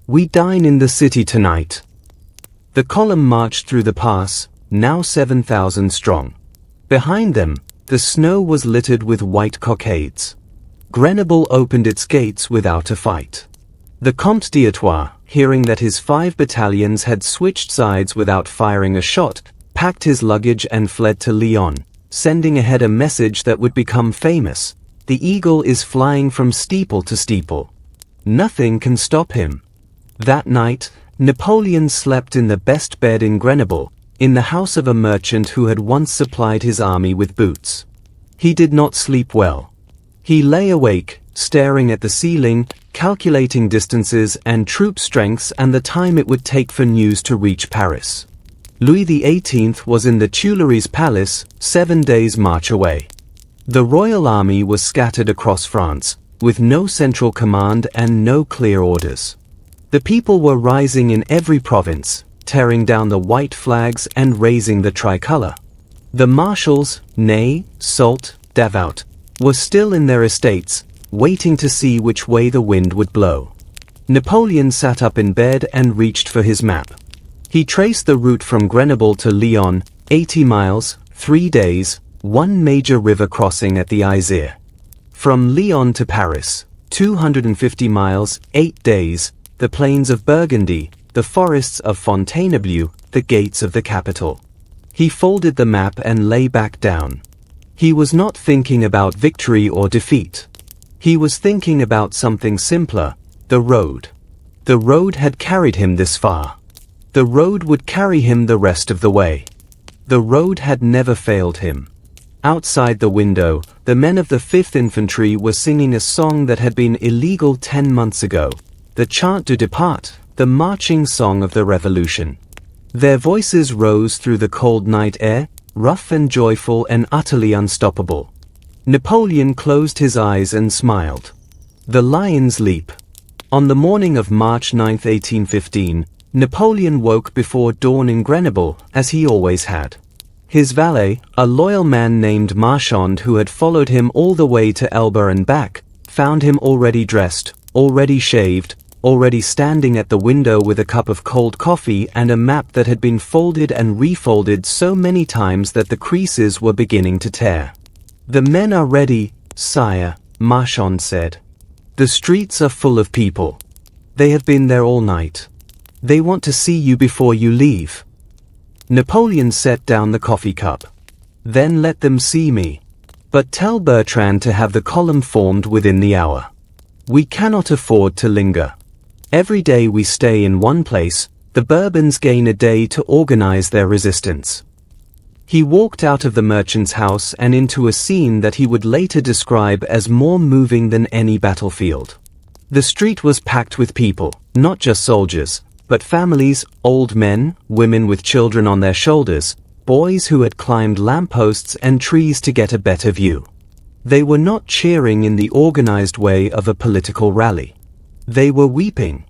We dine in the city tonight." The column marched through the pass, now 7,000 strong. Behind them, the snow was littered with white cockades. Grenoble opened its gates without a fight. The Comte d'Artois, hearing that his 5 battalions had switched sides without firing a shot, packed his luggage and fled to Lyon, sending ahead a message that would become famous: "The eagle is flying from steeple to steeple. Nothing can stop him." That night, Napoleon slept in the best bed in Grenoble, in the house of a merchant who had once supplied his army with boots. He did not sleep well. He lay awake, staring at the ceiling, calculating distances and troop strengths and the time it would take for news to reach Paris. Louis XVIII was in the Tuileries Palace, 7 days' march away. The royal army was scattered across France, with no central command and no clear orders. The people were rising in every province, tearing down the white flags and raising the tricolor. The marshals, Ney, Soult, Davout, were still in their estates, waiting to see which way the wind would blow. Napoleon sat up in bed and reached for his map. He traced the route from Grenoble to Lyon, 80 miles, 3 days, 1 major river crossing at the Isère. From Lyon to Paris, 250 miles, 8 days, the plains of Burgundy, the forests of Fontainebleau, the gates of the capital. He folded the map and lay back down. He was not thinking about victory or defeat. He was thinking about something simpler: the road. The road had carried him this far. The road would carry him the rest of the way. The road had never failed him. Outside the window, the men of the 5th Infantry were singing a song that had been illegal 10 months ago, the Chant du Départ, the marching song of the Revolution. Their voices rose through the cold night air, rough and joyful and utterly unstoppable. Napoleon closed his eyes and smiled. The Lion's Leap. On the morning of March 9, 1815, Napoleon woke before dawn in Grenoble, as he always had. His valet, a loyal man named Marchand who had followed him all the way to Elba and back, found him already dressed, already shaved, already standing at the window with a cup of cold coffee and a map that had been folded and refolded so many times that the creases were beginning to tear. "The men are ready, sire," Marchand said. "The streets are full of people. They have been there all night. They want to see you before you leave." Napoleon set down the coffee cup. "Then let them see me. But tell Bertrand to have the column formed within the hour. We cannot afford to linger. Every day we stay in one place, the Bourbons gain a day to organize their resistance." He walked out of the merchant's house and into a scene that he would later describe as more moving than any battlefield. The street was packed with people, not just soldiers, but families, old men, women with children on their shoulders, boys who had climbed lampposts and trees to get a better view. They were not cheering in the organized way of a political rally. They were weeping.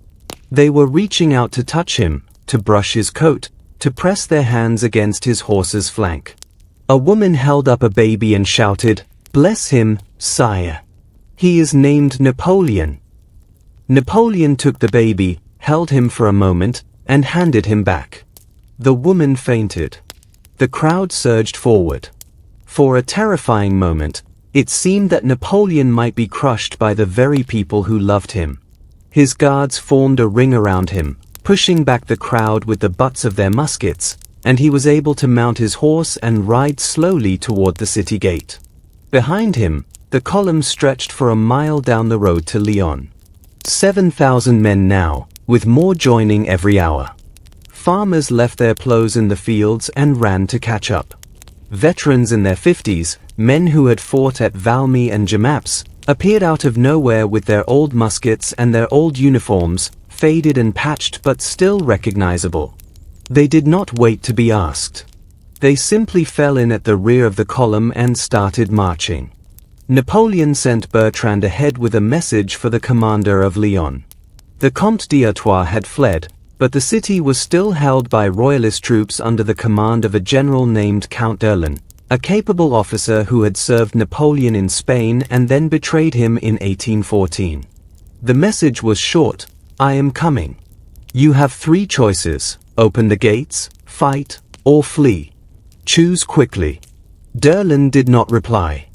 They were reaching out to touch him, to brush his coat, to press their hands against his horse's flank. A woman held up a baby and shouted, "Bless him, sire. He is named Napoleon." Napoleon took the baby, held him for a moment, and handed him back. The woman fainted. The crowd surged forward. For a terrifying moment, it seemed that Napoleon might be crushed by the very people who loved him. His guards formed a ring around him, pushing back the crowd with the butts of their muskets, and he was able to mount his horse and ride slowly toward the city gate. Behind him, the column stretched for a mile down the road to Lyon. 7,000 men now, with more joining every hour. Farmers left their plows in the fields and ran to catch up. Veterans in their 50s, men who had fought at Valmy and Jemappes, appeared out of nowhere with their old muskets and their old uniforms, faded and patched but still recognizable. They did not wait to be asked. They simply fell in at the rear of the column and started marching. Napoleon sent Bertrand ahead with a message for the commander of Lyon. The Comte d'Artois had fled, but the city was still held by royalist troops under the command of a general named Count d'Erlon, a capable officer who had served Napoleon in Spain and then betrayed him in 1814. The message was short: "I am coming. You have 3 choices: open the gates, fight, or flee. Choose quickly." d'Erlon did not reply.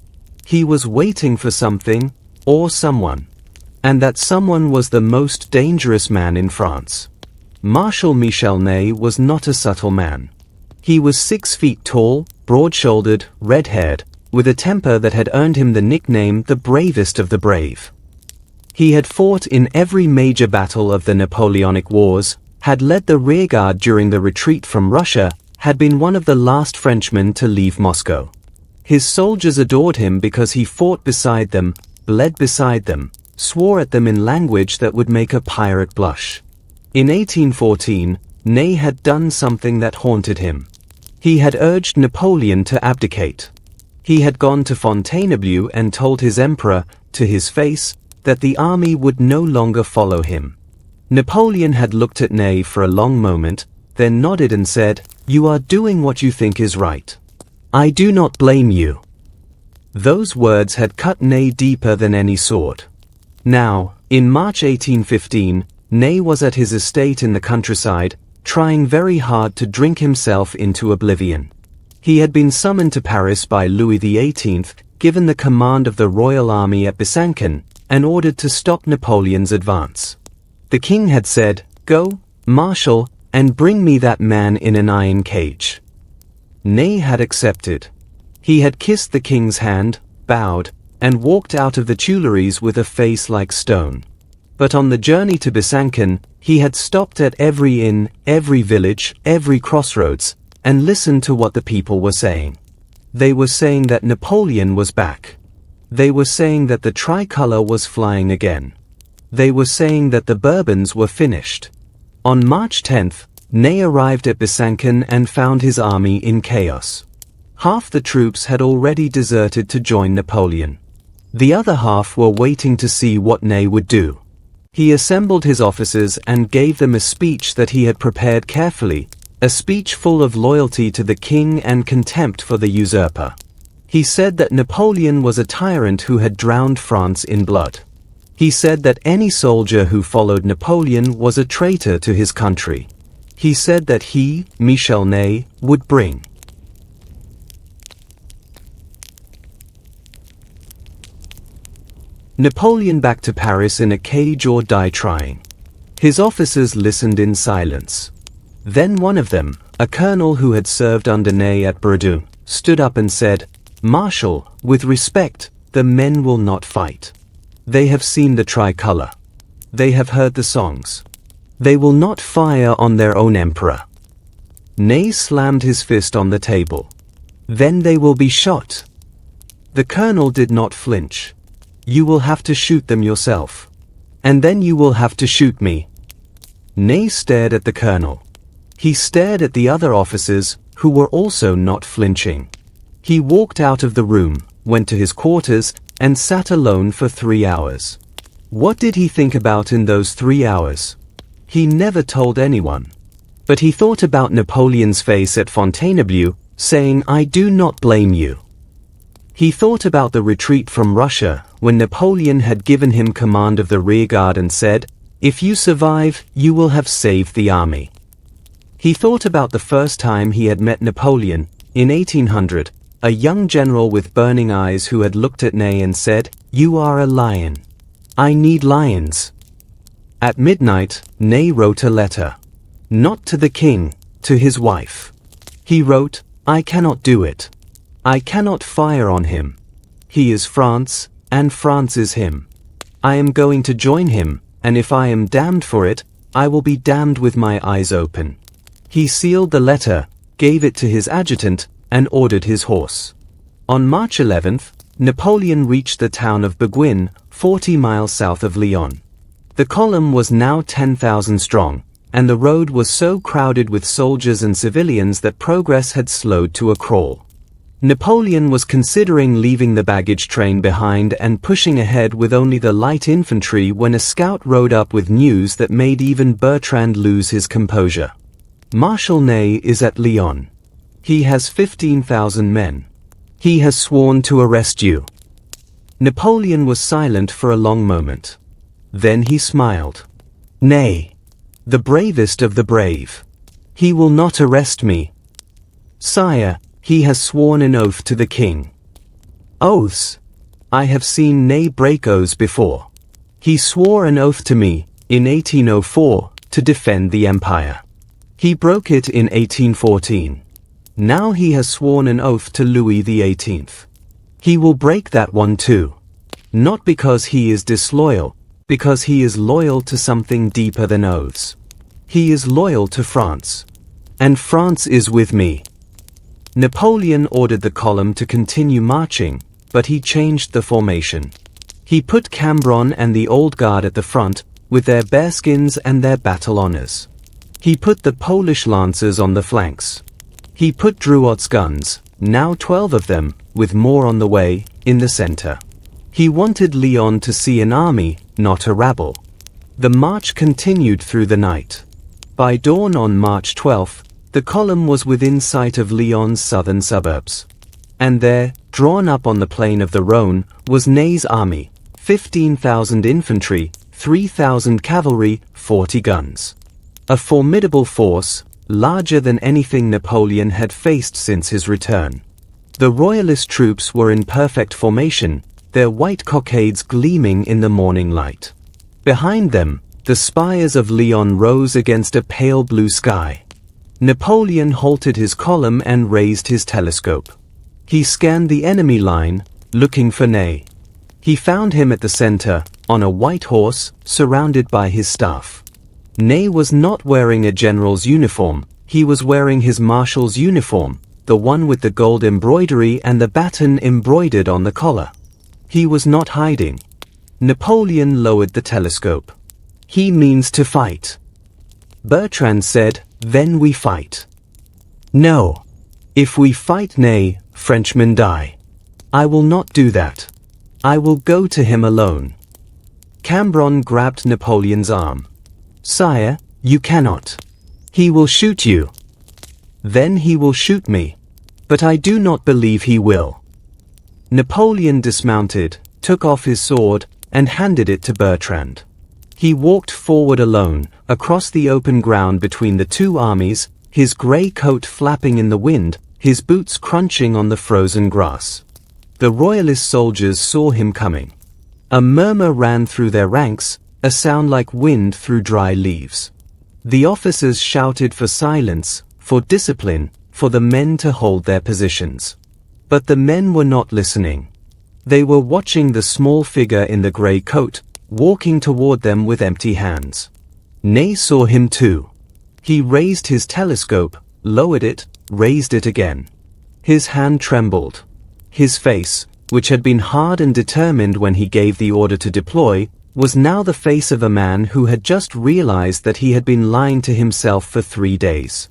He was waiting for something, or someone. And that someone was the most dangerous man in France. Marshal Michel Ney was not a subtle man. He was 6 feet tall, broad-shouldered, red-haired, with a temper that had earned him the nickname the bravest of the brave. He had fought in every major battle of the Napoleonic Wars, had led the rearguard during the retreat from Russia, had been one of the last Frenchmen to leave Moscow. His soldiers adored him because he fought beside them, bled beside them, swore at them in language that would make a pirate blush. In 1814, Ney had done something that haunted him. He had urged Napoleon to abdicate. He had gone to Fontainebleau and told his emperor, to his face, that the army would no longer follow him. Napoleon had looked at Ney for a long moment, then nodded and said, "You are doing what you think is right. I do not blame you." Those words had cut Ney deeper than any sword. Now, in March 1815, Ney was at his estate in the countryside, trying very hard to drink himself into oblivion. He had been summoned to Paris by Louis XVIII, given the command of the royal army at Besançon, and ordered to stop Napoleon's advance. The king had said, "Go, Marshal, and bring me that man in an iron cage." Ney had accepted. He had kissed the king's hand, bowed, and walked out of the Tuileries with a face like stone. But on the journey to Besançon, he had stopped at every inn, every village, every crossroads, and listened to what the people were saying. They were saying that Napoleon was back. They were saying that the tricolor was flying again. They were saying that the Bourbons were finished. On March 10th, Ney arrived at Besançon and found his army in chaos. Half the troops had already deserted to join Napoleon. The other half were waiting to see what Ney would do. He assembled his officers and gave them a speech that he had prepared carefully, a speech full of loyalty to the king and contempt for the usurper. He said that Napoleon was a tyrant who had drowned France in blood. He said that any soldier who followed Napoleon was a traitor to his country. He said that he, Michel Ney, would bring Napoleon back to Paris in a cage or die trying. His officers listened in silence. Then one of them, a colonel who had served under Ney at Verdun, stood up and said, "Marshal, with respect, the men will not fight. They have seen the tricolor. They have heard the songs. They will not fire on their own emperor." Ney slammed his fist on the table. "Then they will be shot." The colonel did not flinch. "You will have to shoot them yourself. And then you will have to shoot me." Ney stared at the colonel. He stared at the other officers, who were also not flinching. He walked out of the room, went to his quarters, and sat alone for 3 hours. What did he think about in those 3 hours? He never told anyone. But he thought about Napoleon's face at Fontainebleau, saying, "I do not blame you." He thought about the retreat from Russia, when Napoleon had given him command of the rearguard and said, "If you survive, you will have saved the army." He thought about the first time he had met Napoleon, in 1800, a young general with burning eyes who had looked at Ney and said, "You are a lion. I need lions." At midnight, Ney wrote a letter. Not to the king, to his wife. He wrote, "I cannot do it. I cannot fire on him. He is France, and France is him. I am going to join him, and if I am damned for it, I will be damned with my eyes open." He sealed the letter, gave it to his adjutant, and ordered his horse. On March 11th, Napoleon reached the town of Beguine, 40 miles south of Lyon. The column was now 10,000 strong, and the road was so crowded with soldiers and civilians that progress had slowed to a crawl. Napoleon was considering leaving the baggage train behind and pushing ahead with only the light infantry when a scout rode up with news that made even Bertrand lose his composure. "Marshal Ney is at Lyon. He has 15,000 men. He has sworn to arrest you." Napoleon was silent for a long moment. Then he smiled. "Ney, the bravest of the brave. He will not arrest me. Sire, he has sworn an oath to the king." "Oaths? I have seen Ney break oaths before. He swore an oath to me, in 1804, to defend the empire. He broke it in 1814. Now he has sworn an oath to Louis XVIII. He will break that one too. Not because he is disloyal, because he is loyal to something deeper than oaths. He is loyal to France. And France is with me." Napoleon ordered the column to continue marching, but he changed the formation. He put Cambronne and the Old Guard at the front, with their bearskins and their battle honors. He put the Polish lancers on the flanks. He put Drouot's guns, now 12 of them, with more on the way, in the center. He wanted Lyon to see an army, not a rabble. The march continued through the night. By dawn on March 12, the column was within sight of Lyon's southern suburbs. And there, drawn up on the plain of the Rhône, was Ney's army, 15,000 infantry, 3,000 cavalry, 40 guns. A formidable force, larger than anything Napoleon had faced since his return. The royalist troops were in perfect formation, their white cockades gleaming in the morning light. Behind them, the spires of Lyon rose against a pale blue sky. Napoleon halted his column and raised his telescope. He scanned the enemy line, looking for Ney. He found him at the center, on a white horse, surrounded by his staff. Ney was not wearing a general's uniform, he was wearing his marshal's uniform, the one with the gold embroidery and the baton embroidered on the collar. He was not hiding. Napoleon lowered the telescope. "He means to fight." Bertrand said, "Then we fight." "No. If we fight Ney, Frenchmen die. I will not do that. I will go to him alone." Cambronne grabbed Napoleon's arm. "Sire, you cannot. He will shoot you." "Then he will shoot me. But I do not believe he will." Napoleon dismounted, took off his sword, and handed it to Bertrand. He walked forward alone, across the open ground between the two armies, his grey coat flapping in the wind, his boots crunching on the frozen grass. The royalist soldiers saw him coming. A murmur ran through their ranks, a sound like wind through dry leaves. The officers shouted for silence, for discipline, for the men to hold their positions. But the men were not listening. They were watching the small figure in the grey coat, walking toward them with empty hands. Ney saw him too. He raised his telescope, lowered it, raised it again. His hand trembled. His face, which had been hard and determined when he gave the order to deploy, was now the face of a man who had just realized that he had been lying to himself for 3 days.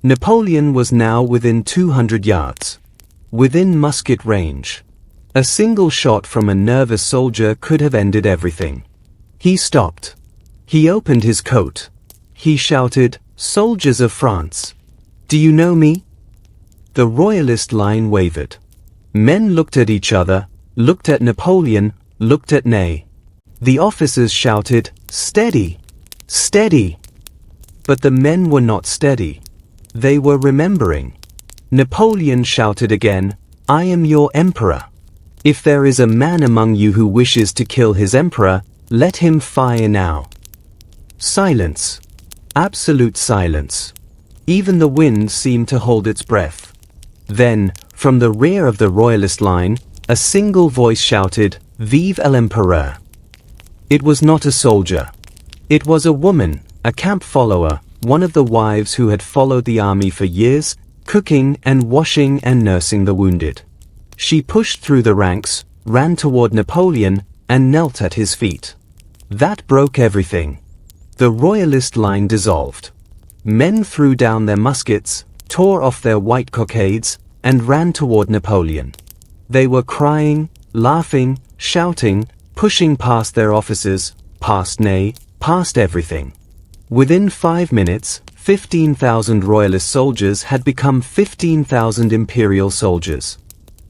Napoleon was now within 200 yards. Within musket range. A single shot from a nervous soldier could have ended everything. He stopped. He opened his coat. He shouted, "Soldiers of France! Do you know me?" The royalist line wavered. Men looked at each other, looked at Napoleon, looked at Ney. The officers shouted, "Steady! Steady!" But the men were not steady. They were remembering. Napoleon shouted again, "I am your emperor. If there is a man among you who wishes to kill his emperor, let him fire now." Silence. Absolute silence. Even the wind seemed to hold its breath. Then, from the rear of the royalist line, a single voice shouted, "Vive l'Empereur!" It was not a soldier. It was a woman, a camp follower, one of the wives who had followed the army for years, cooking and washing and nursing the wounded. She pushed through the ranks, ran toward Napoleon, and knelt at his feet. That broke everything. The royalist line dissolved. Men threw down their muskets, tore off their white cockades, and ran toward Napoleon. They were crying, laughing, shouting, pushing past their officers, past Ney, past everything. Within 5 minutes, 15,000 royalist soldiers had become 15,000 imperial soldiers.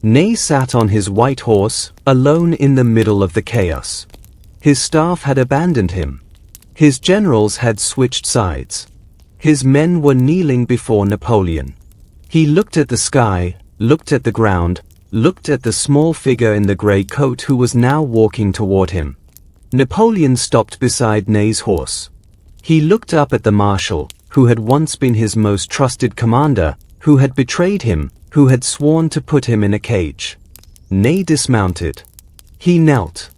Ney sat on his white horse, alone in the middle of the chaos. His staff had abandoned him. His generals had switched sides. His men were kneeling before Napoleon. He looked at the sky, looked at the ground, looked at the small figure in the grey coat who was now walking toward him. Napoleon stopped beside Ney's horse. He looked up at the marshal, who had once been his most trusted commander, who had betrayed him, who had sworn to put him in a cage. Ney dismounted. He knelt.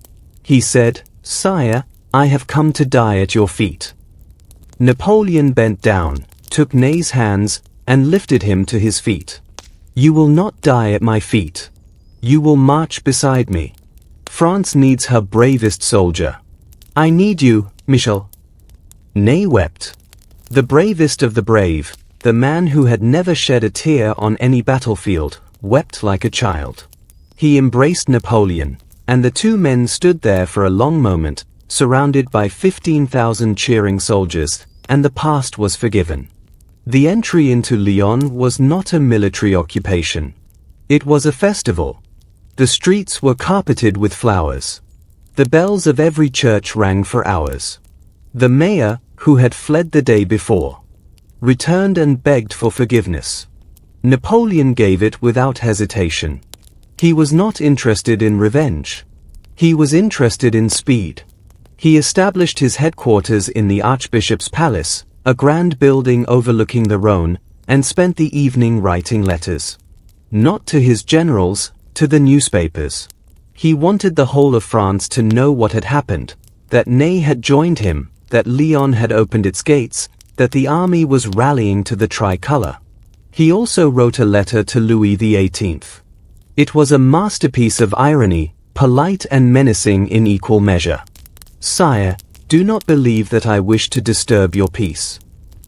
He said, "Sire, I have come to die at your feet." Napoleon bent down, took Ney's hands, and lifted him to his feet. "You will not die at my feet. You will march beside me. France needs her bravest soldier. I need you, Michel." Ney wept. The bravest of the brave, the man who had never shed a tear on any battlefield, wept like a child. He embraced Napoleon, and the two men stood there for a long moment, surrounded by 15,000 cheering soldiers, and the past was forgiven. The entry into Lyon was not a military occupation. It was a festival. The streets were carpeted with flowers. The bells of every church rang for hours. The mayor, who had fled the day before, returned and begged for forgiveness. Napoleon gave it without hesitation. He was not interested in revenge. He was interested in speed. He established his headquarters in the Archbishop's Palace, a grand building overlooking the Rhone, and spent the evening writing letters. Not to his generals, to the newspapers. He wanted the whole of France to know what had happened, that Ney had joined him, that Lyon had opened its gates, that the army was rallying to the tricolour. He also wrote a letter to Louis XVIII. It was a masterpiece of irony, polite and menacing in equal measure. "Sire, do not believe that I wish to disturb your peace.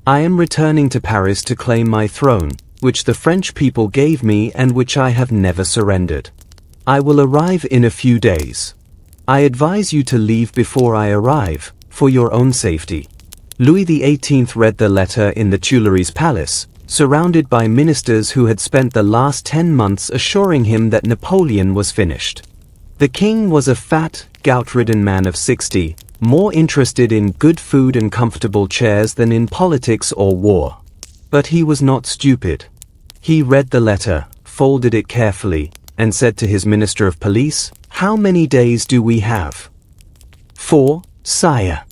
I am returning to Paris to claim my throne, which the French people gave me and which I have never surrendered. I will arrive in a few days. I advise you to leave before I arrive, for your own safety." Louis XVIII read the letter in the Tuileries Palace, surrounded by ministers who had spent the last 10 months assuring him that Napoleon was finished. The king was a fat, gout-ridden man of 60, more interested in good food and comfortable chairs than in politics or war. But he was not stupid. He read the letter, folded it carefully, and said to his minister of police, "How many days do we have?" "4, sire.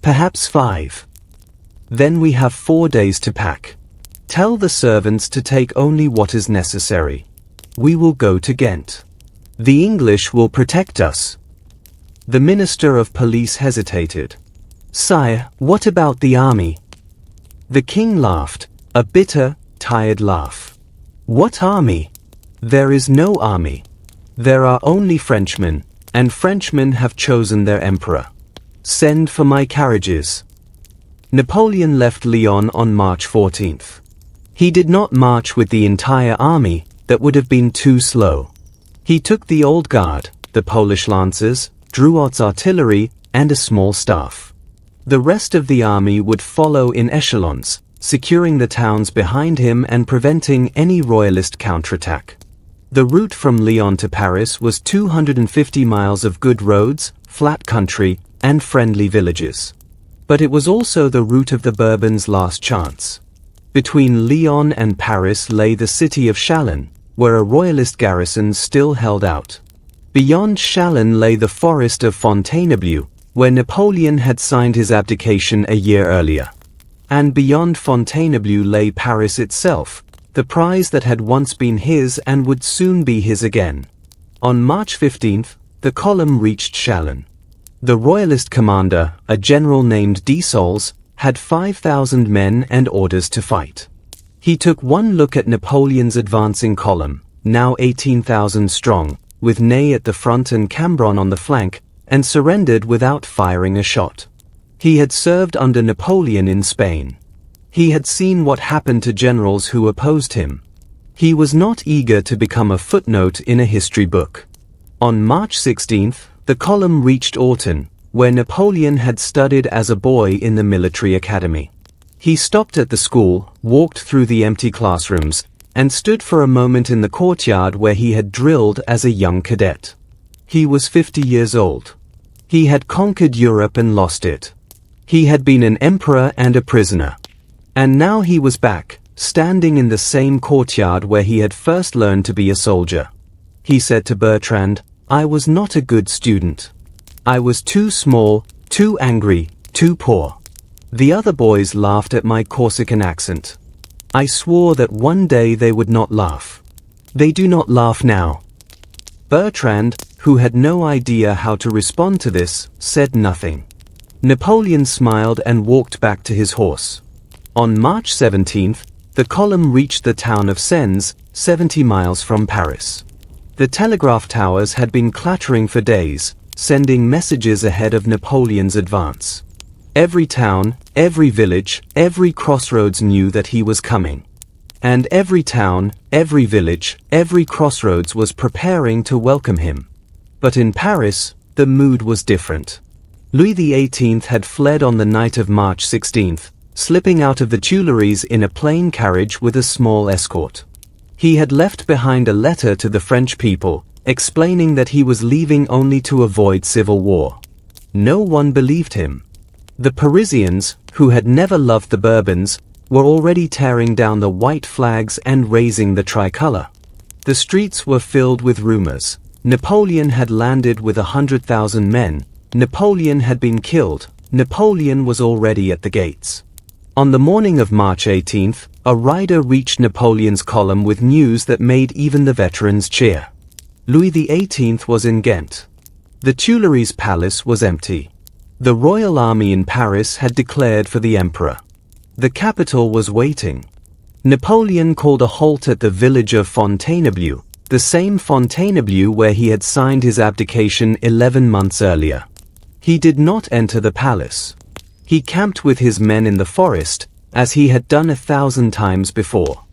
Perhaps 5. "Then we have 4 days to pack. Tell the servants to take only what is necessary. We will go to Ghent. The English will protect us." The minister of police hesitated. "Sire, what about the army?" The king laughed, a bitter, tired laugh. "What army? There is no army. There are only Frenchmen, and Frenchmen have chosen their emperor. Send for my carriages." Napoleon left Lyon on March 14th. He did not march with the entire army, that would have been too slow. He took the Old Guard, the Polish lancers, Drouot's artillery, and a small staff. The rest of the army would follow in echelons, securing the towns behind him and preventing any royalist counterattack. The route from Lyon to Paris was 250 miles of good roads, flat country, and friendly villages. But it was also the route of the Bourbons' last chance. Between Lyon and Paris lay the city of Chalon, where a royalist garrison still held out. Beyond Chalon lay the forest of Fontainebleau, where Napoleon had signed his abdication a year earlier. And beyond Fontainebleau lay Paris itself, the prize that had once been his and would soon be his again. On March 15th, the column reached Chalon. The royalist commander, a general named Desaulles, had 5,000 men and orders to fight. He took one look at Napoleon's advancing column, now 18,000 strong, with Ney at the front and Cambron on the flank, and surrendered without firing a shot. He had served under Napoleon in Spain. He had seen what happened to generals who opposed him. He was not eager to become a footnote in a history book. On March 16th, the column reached Autun, where Napoleon had studied as a boy in the military academy. He stopped at the school, walked through the empty classrooms, and stood for a moment in the courtyard where he had drilled as a young cadet. He was 50 years old. He had conquered Europe and lost it. He had been an emperor and a prisoner. And now he was back, standing in the same courtyard where he had first learned to be a soldier. He said to Bertrand, "I was not a good student. I was too small, too angry, too poor." The other boys laughed at my Corsican accent. I swore that one day they would not laugh. They do not laugh now. Bertrand, who had no idea how to respond to this, said nothing. Napoleon smiled and walked back to his horse. On March 17th, the column reached the town of Sens, 70 miles from Paris. The telegraph towers had been clattering for days, sending messages ahead of Napoleon's advance. Every town, every village, every crossroads knew that he was coming. And every town, every village, every crossroads was preparing to welcome him. But in Paris, the mood was different. Louis XVIII had fled on the night of March 16th, slipping out of the Tuileries in a plain carriage with a small escort. He had left behind a letter to the French people, explaining that he was leaving only to avoid civil war. No one believed him. The Parisians, who had never loved the Bourbons, were already tearing down the white flags and raising the tricolour. The streets were filled with rumours. Napoleon had landed with 100,000 men. Napoleon had been killed. Napoleon was already at the gates. On the morning of March 18th, a rider reached Napoleon's column with news that made even the veterans cheer. Louis XVIII was in Ghent. The Tuileries palace was empty. The royal army in Paris had declared for the emperor. The capital was waiting. Napoleon called a halt at the village of Fontainebleau, the same Fontainebleau where he had signed his abdication 11 months earlier. He did not enter the palace. He camped with his men in the forest, as he had done 1,000 times before.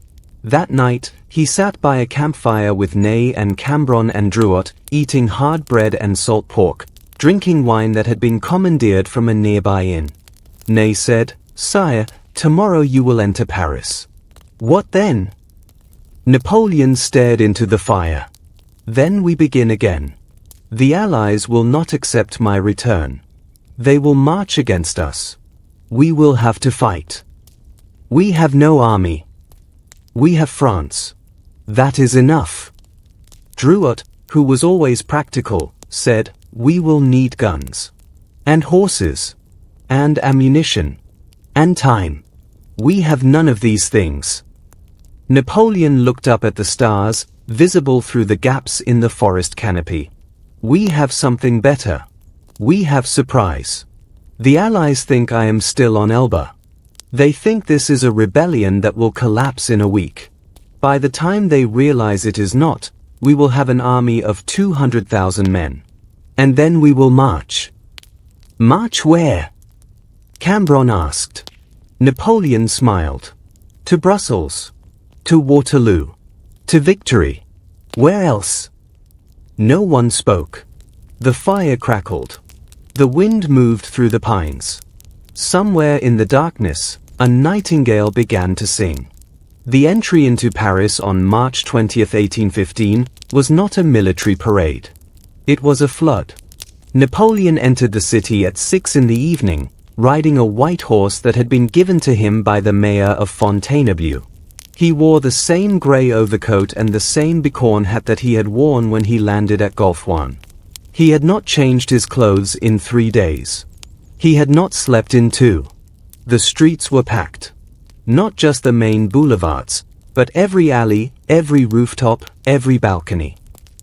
That night, he sat by a campfire with Ney and Cambron and Drouot, eating hard bread and salt pork, drinking wine that had been commandeered from a nearby inn. Ney said, "Sire, tomorrow you will enter Paris." "What then?" Napoleon stared into the fire. "Then we begin again. The Allies will not accept my return. They will march against us. We will have to fight. We have no army. We have France. That is enough." Drouot, who was always practical, said, "We will need guns. And horses. And ammunition. And time. We have none of these things." Napoleon looked up at the stars, visible through the gaps in the forest canopy. "We have something better. We have surprise. The Allies think I am still on Elba. They think this is a rebellion that will collapse in a week. By the time they realize it is not, we will have an army of 200,000 men. And then we will march." "March where?" Cambron asked. Napoleon smiled. "To Brussels. To Waterloo. To victory. Where else?" No one spoke. The fire crackled. The wind moved through the pines. Somewhere in the darkness, a nightingale began to sing. The entry into Paris on March 20, 1815, was not a military parade. It was a flood. Napoleon entered the city at 6 in the evening, riding a white horse that had been given to him by the mayor of Fontainebleau. He wore the same grey overcoat and the same bicorn hat that he had worn when he landed at Golfe. He had not changed his clothes in 3 days. He had not slept in 2. The streets were packed. Not just the main boulevards, but every alley, every rooftop, every balcony.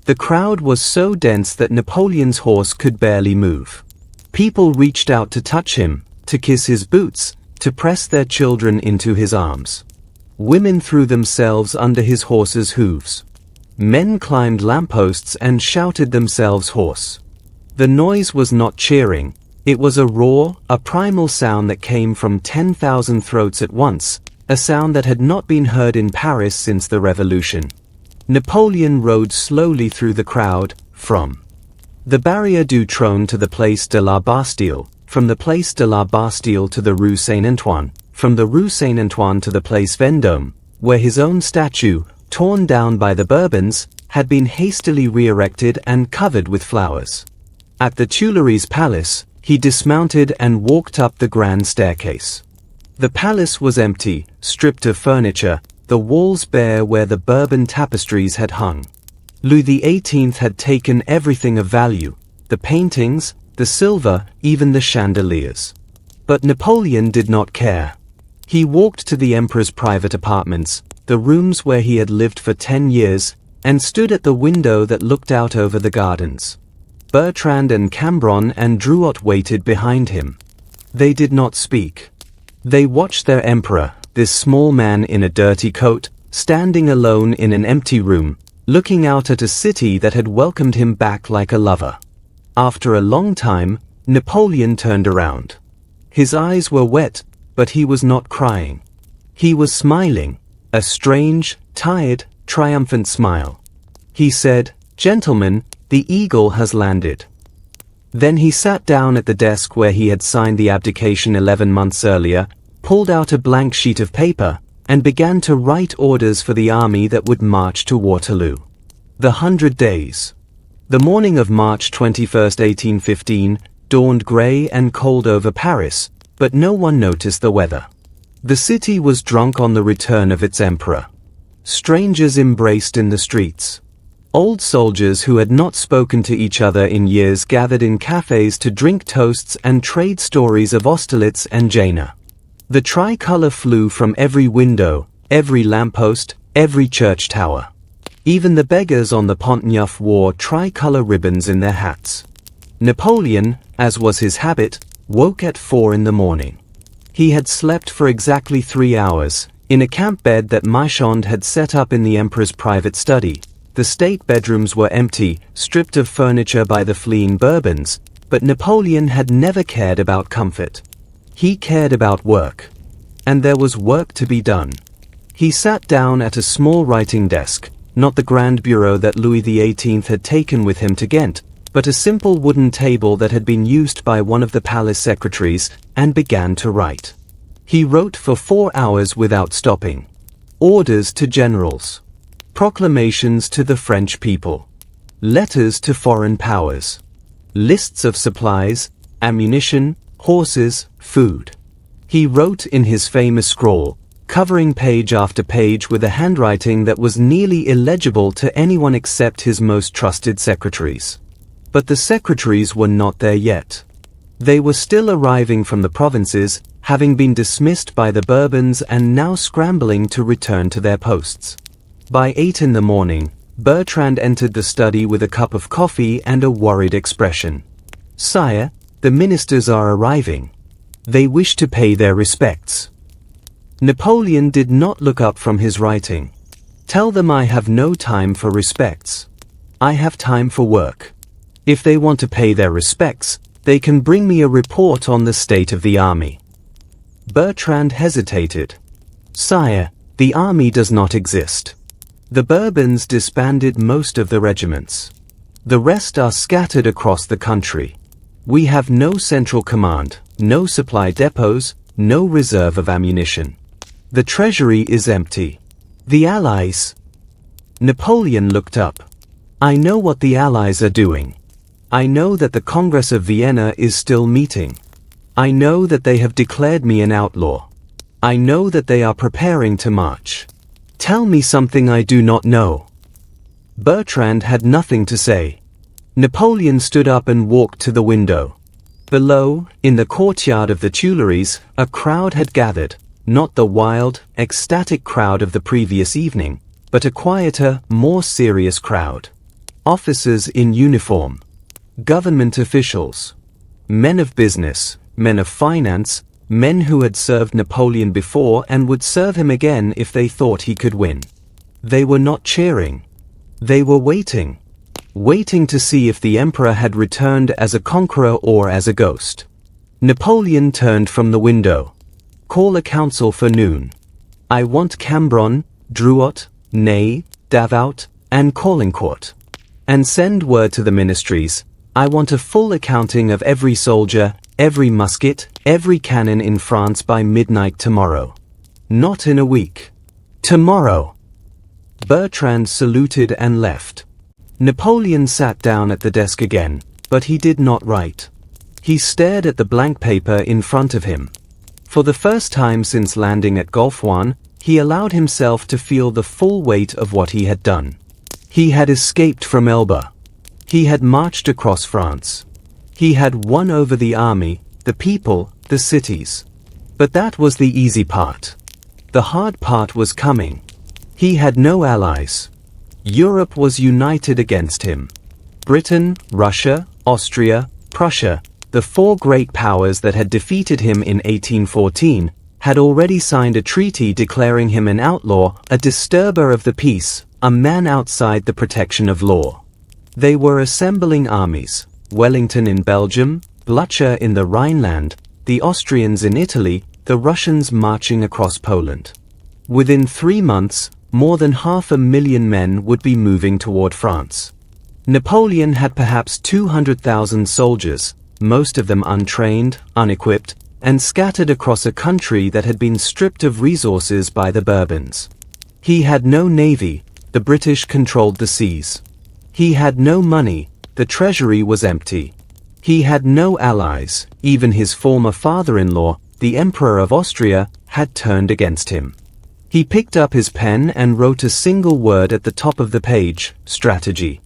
The crowd was so dense that Napoleon's horse could barely move. People reached out to touch him, to kiss his boots, to press their children into his arms. Women threw themselves under his horse's hooves. Men climbed lampposts and shouted themselves hoarse. The noise was not cheering. It was a roar, a primal sound that came from 10,000 throats at once, a sound that had not been heard in Paris since the Revolution. Napoleon rode slowly through the crowd, from the Barrière du Trône to the Place de la Bastille, from the Place de la Bastille to the Rue Saint-Antoine, from the Rue Saint-Antoine to the Place Vendôme, where his own statue, torn down by the Bourbons, had been hastily re-erected and covered with flowers. At the Tuileries Palace, he dismounted and walked up the grand staircase. The palace was empty, stripped of furniture, the walls bare where the Bourbon tapestries had hung. Louis XVIII had taken everything of value, the paintings, the silver, even the chandeliers. But Napoleon did not care. He walked to the emperor's private apartments, the rooms where he had lived for 10 years, and stood at the window that looked out over the gardens. Bertrand and Cambronne and Drouot waited behind him. They did not speak. They watched their emperor, this small man in a dirty coat, standing alone in an empty room, looking out at a city that had welcomed him back like a lover. After a long time, Napoleon turned around. His eyes were wet, but he was not crying. He was smiling, a strange, tired, triumphant smile. He said, "Gentlemen, the eagle has landed." Then he sat down at the desk where he had signed the abdication 11 months earlier, pulled out a blank sheet of paper, and began to write orders for the army that would march to Waterloo. The 100 Days. The morning of March 21, 1815, dawned grey and cold over Paris, but no one noticed the weather. The city was drunk on the return of its emperor. Strangers embraced in the streets. Old soldiers who had not spoken to each other in years gathered in cafes to drink toasts and trade stories of Austerlitz and Jena. The tricolour flew from every window, every lamppost, every church tower. Even the beggars on the Pont Neuf wore tricolour ribbons in their hats. Napoleon, as was his habit, woke at 4 in the morning. He had slept for exactly 3 hours, in a camp bed that Michand had set up in the emperor's private study. The state bedrooms were empty, stripped of furniture by the fleeing Bourbons, but Napoleon had never cared about comfort. He cared about work. And there was work to be done. He sat down at a small writing desk, not the grand bureau that Louis XVIII had taken with him to Ghent, but a simple wooden table that had been used by one of the palace secretaries, and began to write. He wrote for 4 hours without stopping. Orders to generals. Proclamations to the French people. Letters to foreign powers. Lists of supplies, ammunition, horses, food. He wrote in his famous scrawl, covering page after page with a handwriting that was nearly illegible to anyone except his most trusted secretaries. But the secretaries were not there yet. They were still arriving from the provinces, having been dismissed by the Bourbons and now scrambling to return to their posts. By 8 in the morning, Bertrand entered the study with a cup of coffee and a worried expression. "Sire, the ministers are arriving. They wish to pay their respects." Napoleon did not look up from his writing. "Tell them I have no time for respects. I have time for work. If they want to pay their respects, they can bring me a report on the state of the army." Bertrand hesitated. "Sire, the army does not exist. The Bourbons disbanded most of the regiments. The rest are scattered across the country. We have no central command, no supply depots, no reserve of ammunition. The treasury is empty. The Allies. Napoleon looked up. I know what the Allies are doing. I know that the Congress of Vienna is still meeting. I know that they have declared me an outlaw. I know that they are preparing to march. Tell me something I do not know. Bertrand had nothing to say. Napoleon stood up and walked to the window. Below, in the courtyard of the Tuileries, a crowd had gathered, not the wild, ecstatic crowd of the previous evening, but a quieter, more serious crowd. Officers in uniform. Government officials. Men of business, men of finance, men who had served Napoleon before and would serve him again if they thought he could win. They were not cheering. They were waiting. Waiting to see if the emperor had returned as a conqueror or as a ghost. Napoleon turned from the window. Call a council for noon. I want Cambronne, Drouot, Ney, Davout, and Caulaincourt. And send word to the ministries. I want a full accounting of every soldier, every musket, every cannon in France by midnight tomorrow. Not in a week. Tomorrow. Bertrand saluted and left. Napoleon sat down at the desk again, but he did not write. He stared at the blank paper in front of him. For the first time since landing at Golfe-Juan, he allowed himself to feel the full weight of what he had done. He had escaped from Elba. He had marched across France. He had won over the army, the people, the cities. But that was the easy part. The hard part was coming. He had no allies. Europe was united against him. Britain, Russia, Austria, Prussia, the four great powers that had defeated him in 1814, had already signed a treaty declaring him an outlaw, a disturber of the peace, a man outside the protection of law. They were assembling armies, Wellington in Belgium, Blücher in the Rhineland, the Austrians in Italy, the Russians marching across Poland. Within 3 months, more than 500,000 men would be moving toward France. Napoleon had perhaps 200,000 soldiers, most of them untrained, unequipped, and scattered across a country that had been stripped of resources by the Bourbons. He had no navy, the British controlled the seas. He had no money, the treasury was empty. He had no allies, even his former father-in-law, the Emperor of Austria, had turned against him. He picked up his pen and wrote a single word at the top of the page, strategy.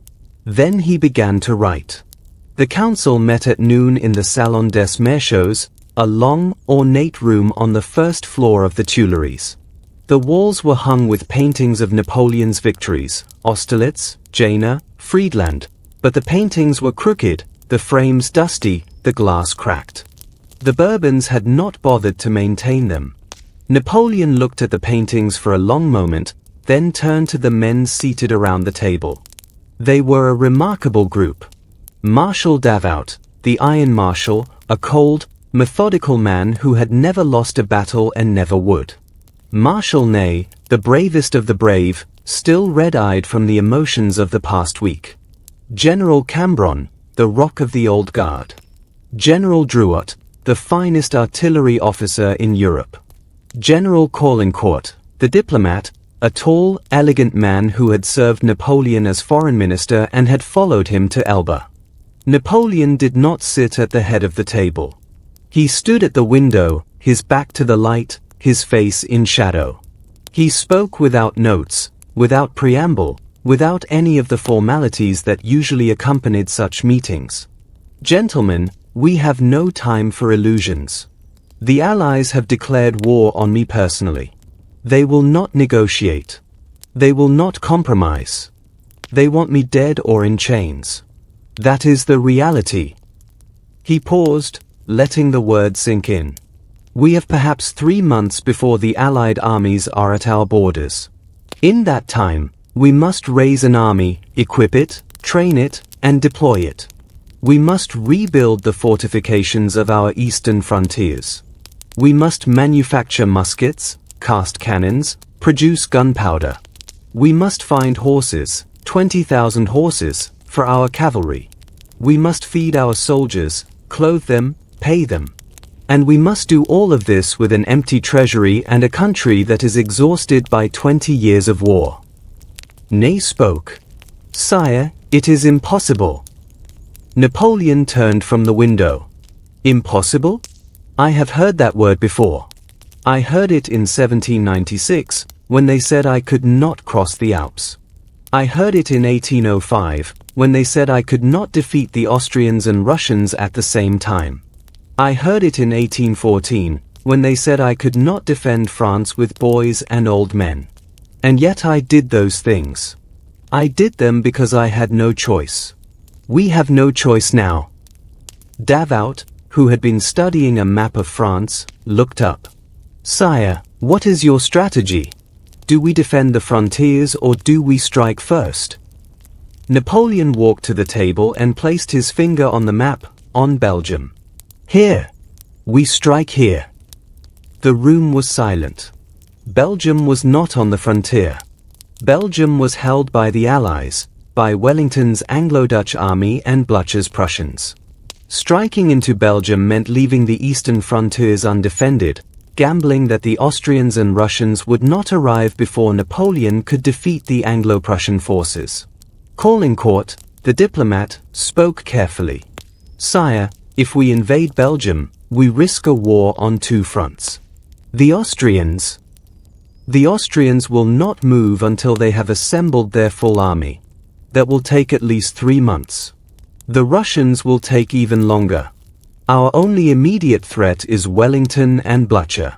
Then he began to write. The council met at noon in the Salon des Marchaux, a long, ornate room on the first floor of the Tuileries. The walls were hung with paintings of Napoleon's victories, Austerlitz, Jena, Friedland, but the paintings were crooked, the frames dusty, the glass cracked. The Bourbons had not bothered to maintain them. Napoleon looked at the paintings for a long moment, then turned to the men seated around the table. They were a remarkable group. Marshal Davout, the Iron Marshal, a cold, methodical man who had never lost a battle and never would. Marshal Ney, the bravest of the brave, still red-eyed from the emotions of the past week. General Cambronne, the rock of the old guard. General Drouot, the finest artillery officer in Europe. General Caulaincourt, the diplomat, a tall, elegant man who had served Napoleon as foreign minister and had followed him to Elba. Napoleon did not sit at the head of the table. He stood at the window, his back to the light, his face in shadow. He spoke without notes, without preamble, without any of the formalities that usually accompanied such meetings. Gentlemen, we have no time for illusions. The Allies have declared war on me personally. They will not negotiate. They will not compromise. They want me dead or in chains. That is the reality. He paused, letting the words sink in. We have perhaps 3 months before the Allied armies are at our borders. In that time, we must raise an army, equip it, train it, and deploy it. We must rebuild the fortifications of our eastern frontiers. We must manufacture muskets, cast cannons, produce gunpowder. We must find horses, 20,000 horses, for our cavalry. We must feed our soldiers, clothe them, pay them. And we must do all of this with an empty treasury and a country that is exhausted by 20 years of war. Ney spoke. Sire, it is impossible. Napoleon turned from the window. Impossible? I have heard that word before. I heard it in 1796, when they said I could not cross the Alps. I heard it in 1805, when they said I could not defeat the Austrians and Russians at the same time. I heard it in 1814, when they said I could not defend France with boys and old men. And yet I did those things. I did them because I had no choice. We have no choice now. Davout, who had been studying a map of France, looked up. Sire, what is your strategy? Do we defend the frontiers or do we strike first? Napoleon walked to the table and placed his finger on the map, on Belgium. Here. We strike here. The room was silent. Belgium was not on the frontier. Belgium was held by the Allies, by Wellington's Anglo-Dutch army and Blücher's Prussians. Striking into Belgium meant leaving the eastern frontiers undefended, gambling that the Austrians and Russians would not arrive before Napoleon could defeat the Anglo-Prussian forces. Caulaincourt, the diplomat, spoke carefully. Sire, if we invade Belgium, we risk a war on two fronts. The Austrians will not move until they have assembled their full army. That will take at least 3 months. The Russians will take even longer. Our only immediate threat is Wellington and Blücher.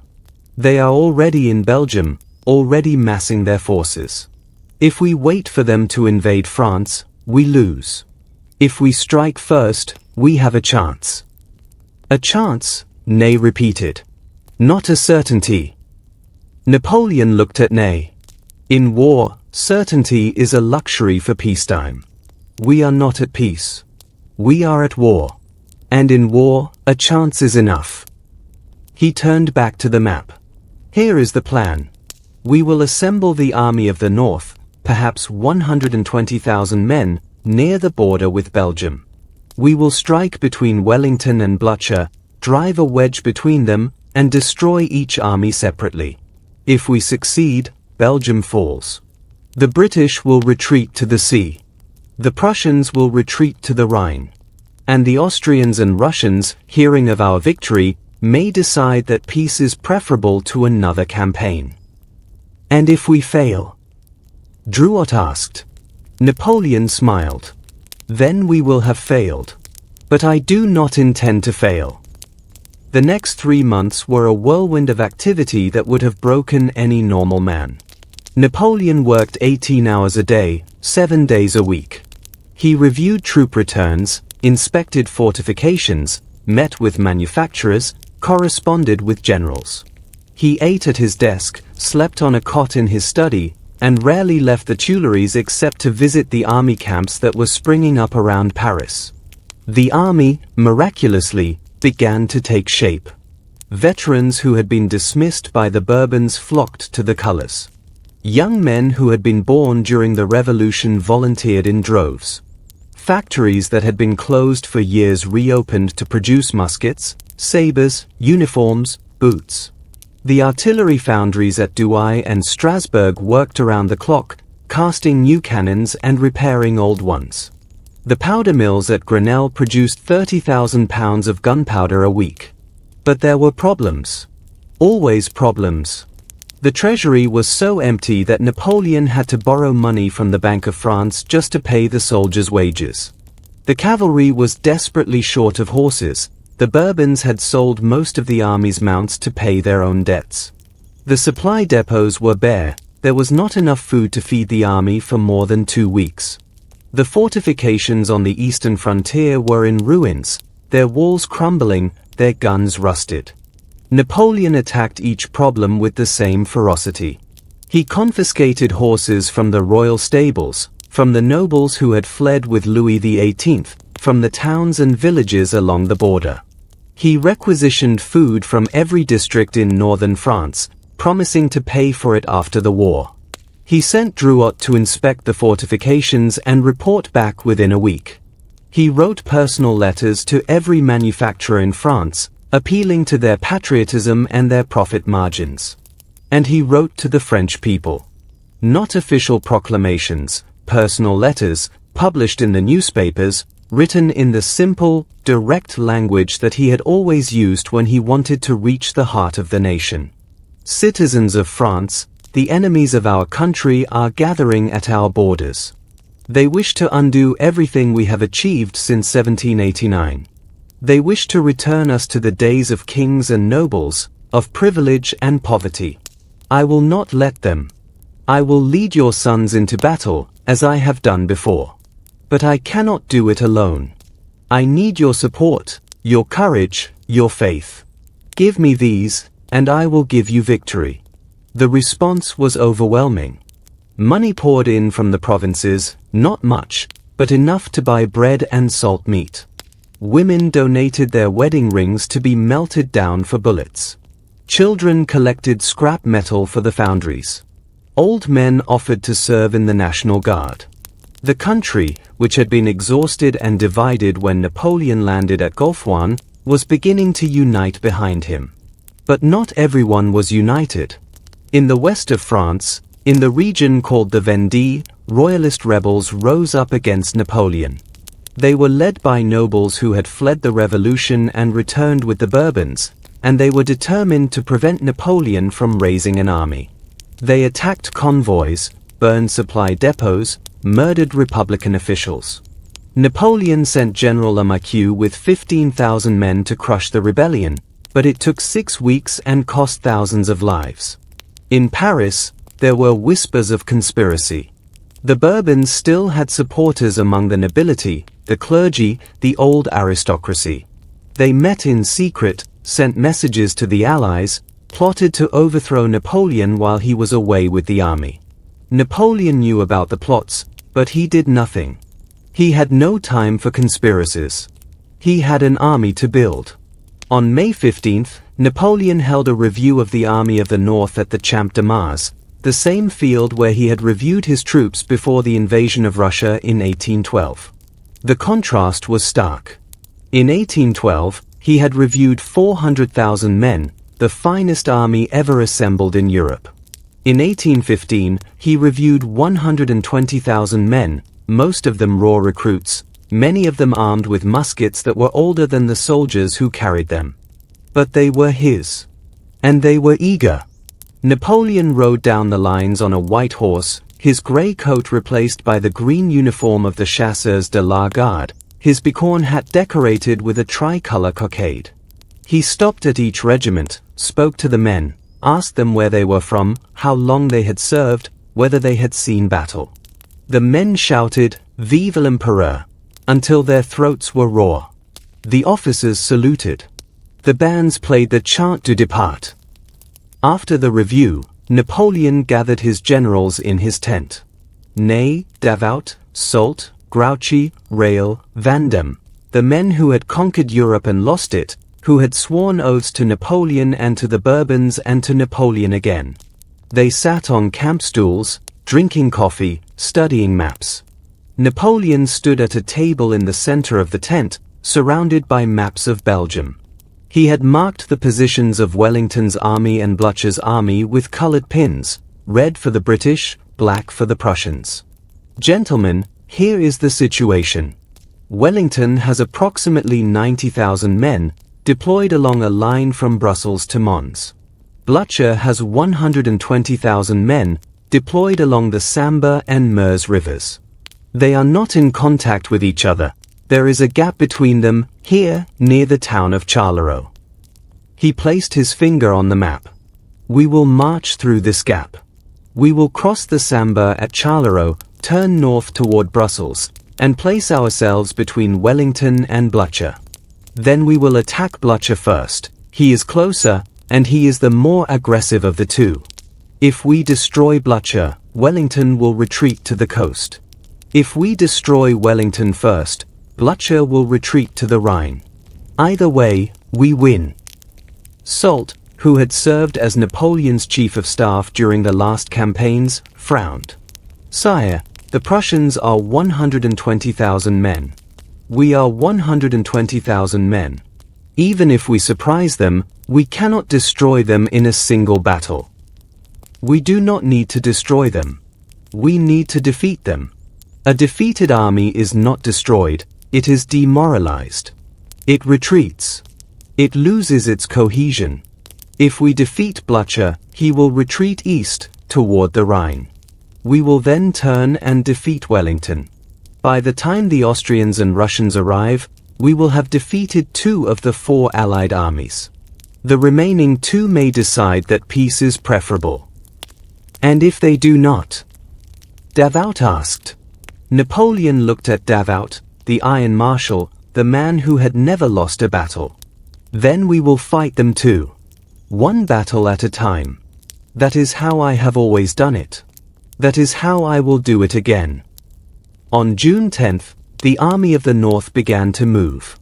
They are already in Belgium, already massing their forces. If we wait for them to invade France, we lose. If we strike first, we have a chance. A chance, Ney repeated. Not a certainty. Napoleon looked at Ney. In war, certainty is a luxury for peacetime. We are not at peace. We are at war. And in war, a chance is enough. He turned back to the map. Here is the plan. We will assemble the army of the north, perhaps 120,000 men, near the border with Belgium. We will strike between Wellington and Blücher, drive a wedge between them, and destroy each army separately. If we succeed, Belgium falls. The British will retreat to the sea. The Prussians will retreat to the Rhine. And the Austrians and Russians, hearing of our victory, may decide that peace is preferable to another campaign. And if we fail? Drouot asked. Napoleon smiled. Then we will have failed. But I do not intend to fail. The next 3 months were a whirlwind of activity that would have broken any normal man. Napoleon worked 18 hours a day, 7 days a week. He reviewed troop returns, inspected fortifications, met with manufacturers, corresponded with generals. He ate at his desk, slept on a cot in his study, and rarely left the Tuileries except to visit the army camps that were springing up around Paris. The army, miraculously, began to take shape. Veterans who had been dismissed by the Bourbons flocked to the colors. Young men who had been born during the Revolution volunteered in droves. Factories that had been closed for years reopened to produce muskets, sabers, uniforms, boots. The artillery foundries at Douai and Strasbourg worked around the clock, casting new cannons and repairing old ones. The powder mills at Grenelle produced 30,000 pounds of gunpowder a week. But there were problems. Always problems. The treasury was so empty that Napoleon had to borrow money from the Bank of France just to pay the soldiers' wages. The cavalry was desperately short of horses. The Bourbons had sold most of the army's mounts to pay their own debts. The supply depots were bare. There was not enough food to feed the army for more than 2 weeks. The fortifications on the eastern frontier were in ruins, their walls crumbling, their guns rusted. Napoleon attacked each problem with the same ferocity. He confiscated horses from the royal stables, from the nobles who had fled with Louis XVIII, from the towns and villages along the border. He requisitioned food from every district in northern France, promising to pay for it after the war. He sent Drouot to inspect the fortifications and report back within a week. He wrote personal letters to every manufacturer in France, appealing to their patriotism and their profit margins. And he wrote to the French people. Not official proclamations, personal letters, published in the newspapers, written in the simple, direct language that he had always used when he wanted to reach the heart of the nation. Citizens of France, the enemies of our country are gathering at our borders. They wish to undo everything we have achieved since 1789. They wish to return us to the days of kings and nobles, of privilege and poverty. I will not let them. I will lead your sons into battle, as I have done before. But I cannot do it alone. I need your support, your courage, your faith. Give me these, and I will give you victory. The response was overwhelming. Money poured in from the provinces, not much, but enough to buy bread and salt meat. Women donated their wedding rings to be melted down for bullets. Children collected scrap metal for the foundries. Old men offered to serve in the National Guard. The country, which had been exhausted and divided when Napoleon landed at Golfjuan, was beginning to unite behind him. But not everyone was united. In the west of France, in the region called the Vendée, royalist rebels rose up against Napoleon. They were led by nobles who had fled the revolution and returned with the Bourbons, and they were determined to prevent Napoleon from raising an army. They attacked convoys, burned supply depots, murdered Republican officials. Napoleon sent General Leclerc with 15,000 men to crush the rebellion, but it took 6 weeks and cost thousands of lives. In Paris, there were whispers of conspiracy. The Bourbons still had supporters among the nobility, the clergy, the old aristocracy. They met in secret, sent messages to the Allies, plotted to overthrow Napoleon while he was away with the army. Napoleon knew about the plots, but he did nothing. He had no time for conspiracies. He had an army to build. On May 15th, Napoleon held a review of the Army of the North at the Champ de Mars, the same field where he had reviewed his troops before the invasion of Russia in 1812. The contrast was stark. In 1812, he had reviewed 400,000 men, the finest army ever assembled in Europe. In 1815, he reviewed 120,000 men, most of them raw recruits, many of them armed with muskets that were older than the soldiers who carried them. But they were his. And they were eager. Napoleon rode down the lines on a white horse, his grey coat replaced by the green uniform of the Chasseurs de la Garde, his bicorne hat decorated with a tricolour cockade. He stopped at each regiment, spoke to the men, asked them where they were from, how long they had served, whether they had seen battle. The men shouted, "Vive l'Empereur!" until their throats were raw. The officers saluted. The bands played the Chant du Départ. After the review, Napoleon gathered his generals in his tent. Ney, Davout, Soult, Grouchy, Reille, Vandamme, the men who had conquered Europe and lost it, who had sworn oaths to Napoleon and to the Bourbons and to Napoleon again. They sat on camp stools, drinking coffee, studying maps. Napoleon stood at a table in the center of the tent, surrounded by maps of Belgium. He had marked the positions of Wellington's army and Blücher's army with colored pins, red for the British, black for the Prussians. Gentlemen, here is the situation. Wellington has approximately 90,000 men, deployed along a line from Brussels to Mons. Blücher has 120,000 men, deployed along the Sambre and Meuse rivers. They are not in contact with each other. There is a gap between them, here, near the town of Charleroi. He placed his finger on the map. We will march through this gap. We will cross the Sambre at Charleroi, turn north toward Brussels, and place ourselves between Wellington and Blücher. Then we will attack Blücher first. He is closer, and he is the more aggressive of the two. If we destroy Blücher, Wellington will retreat to the coast. If we destroy Wellington first, Blücher will retreat to the Rhine. Either way, we win. Soult, who had served as Napoleon's chief of staff during the last campaigns, frowned. Sire, the Prussians are 120,000 men. We are 120,000 men. Even if we surprise them, we cannot destroy them in a single battle. We do not need to destroy them. We need to defeat them. A defeated army is not destroyed, it is demoralized. It retreats. It loses its cohesion. If we defeat Blücher, he will retreat east, toward the Rhine. We will then turn and defeat Wellington. By the time the Austrians and Russians arrive, we will have defeated 2 of the 4 Allied armies. The remaining 2 may decide that peace is preferable. And if they do not? Davout asked. Napoleon looked at Davout, the Iron Marshal, the man who had never lost a battle. Then we will fight them too. One battle at a time. That is how I have always done it. That is how I will do it again. On June 10th, the Army of the North began to move.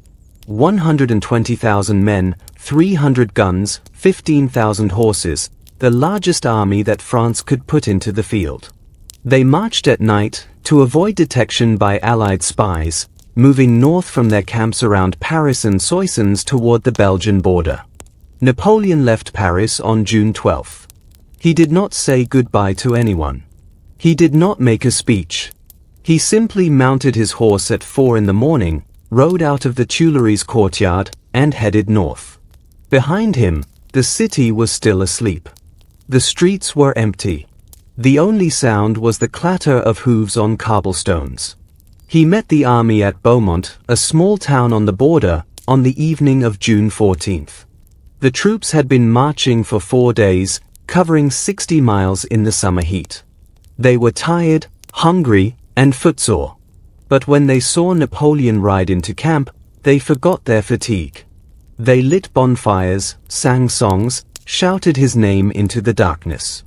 120,000 men, 300 guns, 15,000 horses, the largest army that France could put into the field. They marched at night, to avoid detection by Allied spies, moving north from their camps around Paris and Soissons toward the Belgian border. Napoleon left Paris on June 12th. He did not say goodbye to anyone. He did not make a speech. He simply mounted his horse at 4 in the morning, rode out of the Tuileries courtyard, and headed north. Behind him, the city was still asleep. The streets were empty. The only sound was the clatter of hooves on cobblestones. He met the army at Beaumont, a small town on the border, on the evening of June 14th. The troops had been marching for 4 days, covering 60 miles in the summer heat. They were tired, hungry, and footsore. But when they saw Napoleon ride into camp, they forgot their fatigue. They lit bonfires, sang songs, shouted his name into the darkness.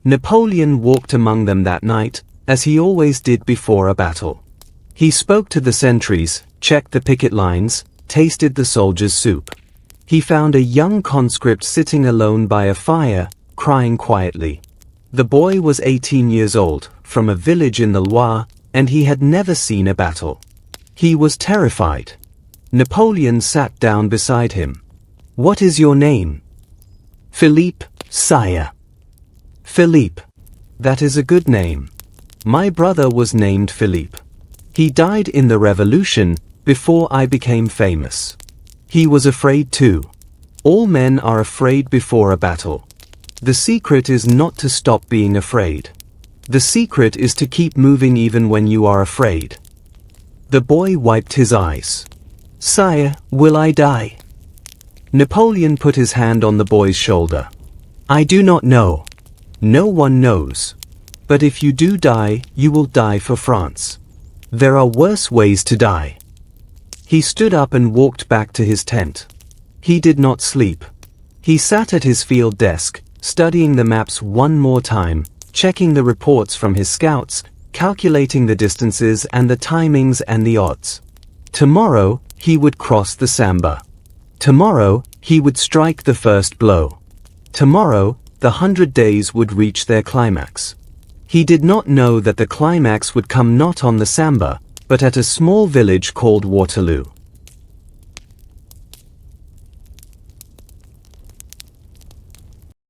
Napoleon walked among them that night, as he always did before a battle. He spoke to the sentries, checked the picket lines, tasted the soldiers' soup. He found a young conscript sitting alone by a fire, crying quietly. The boy was 18 years old, from a village in the Loire, and he had never seen a battle. He was terrified. Napoleon sat down beside him. "What is your name?" "Philippe, sire." "Philippe. That is a good name. My brother was named Philippe. He died in the revolution, before I became famous. He was afraid too. All men are afraid before a battle. The secret is not to stop being afraid. The secret is to keep moving even when you are afraid." The boy wiped his eyes. "Sire, will I die?" Napoleon put his hand on the boy's shoulder. "I do not know. No one knows. But if you do die, you will die for France. There are worse ways to die." He stood up and walked back to his tent. He did not sleep. He sat at his field desk, studying the maps one more time, checking the reports from his scouts, calculating the distances and the timings and the odds. Tomorrow, he would cross the Sambre. Tomorrow, he would strike the first blow. Tomorrow, the 100 days would reach their climax. He did not know that the climax would come not on the Sambre, but at a small village called Waterloo.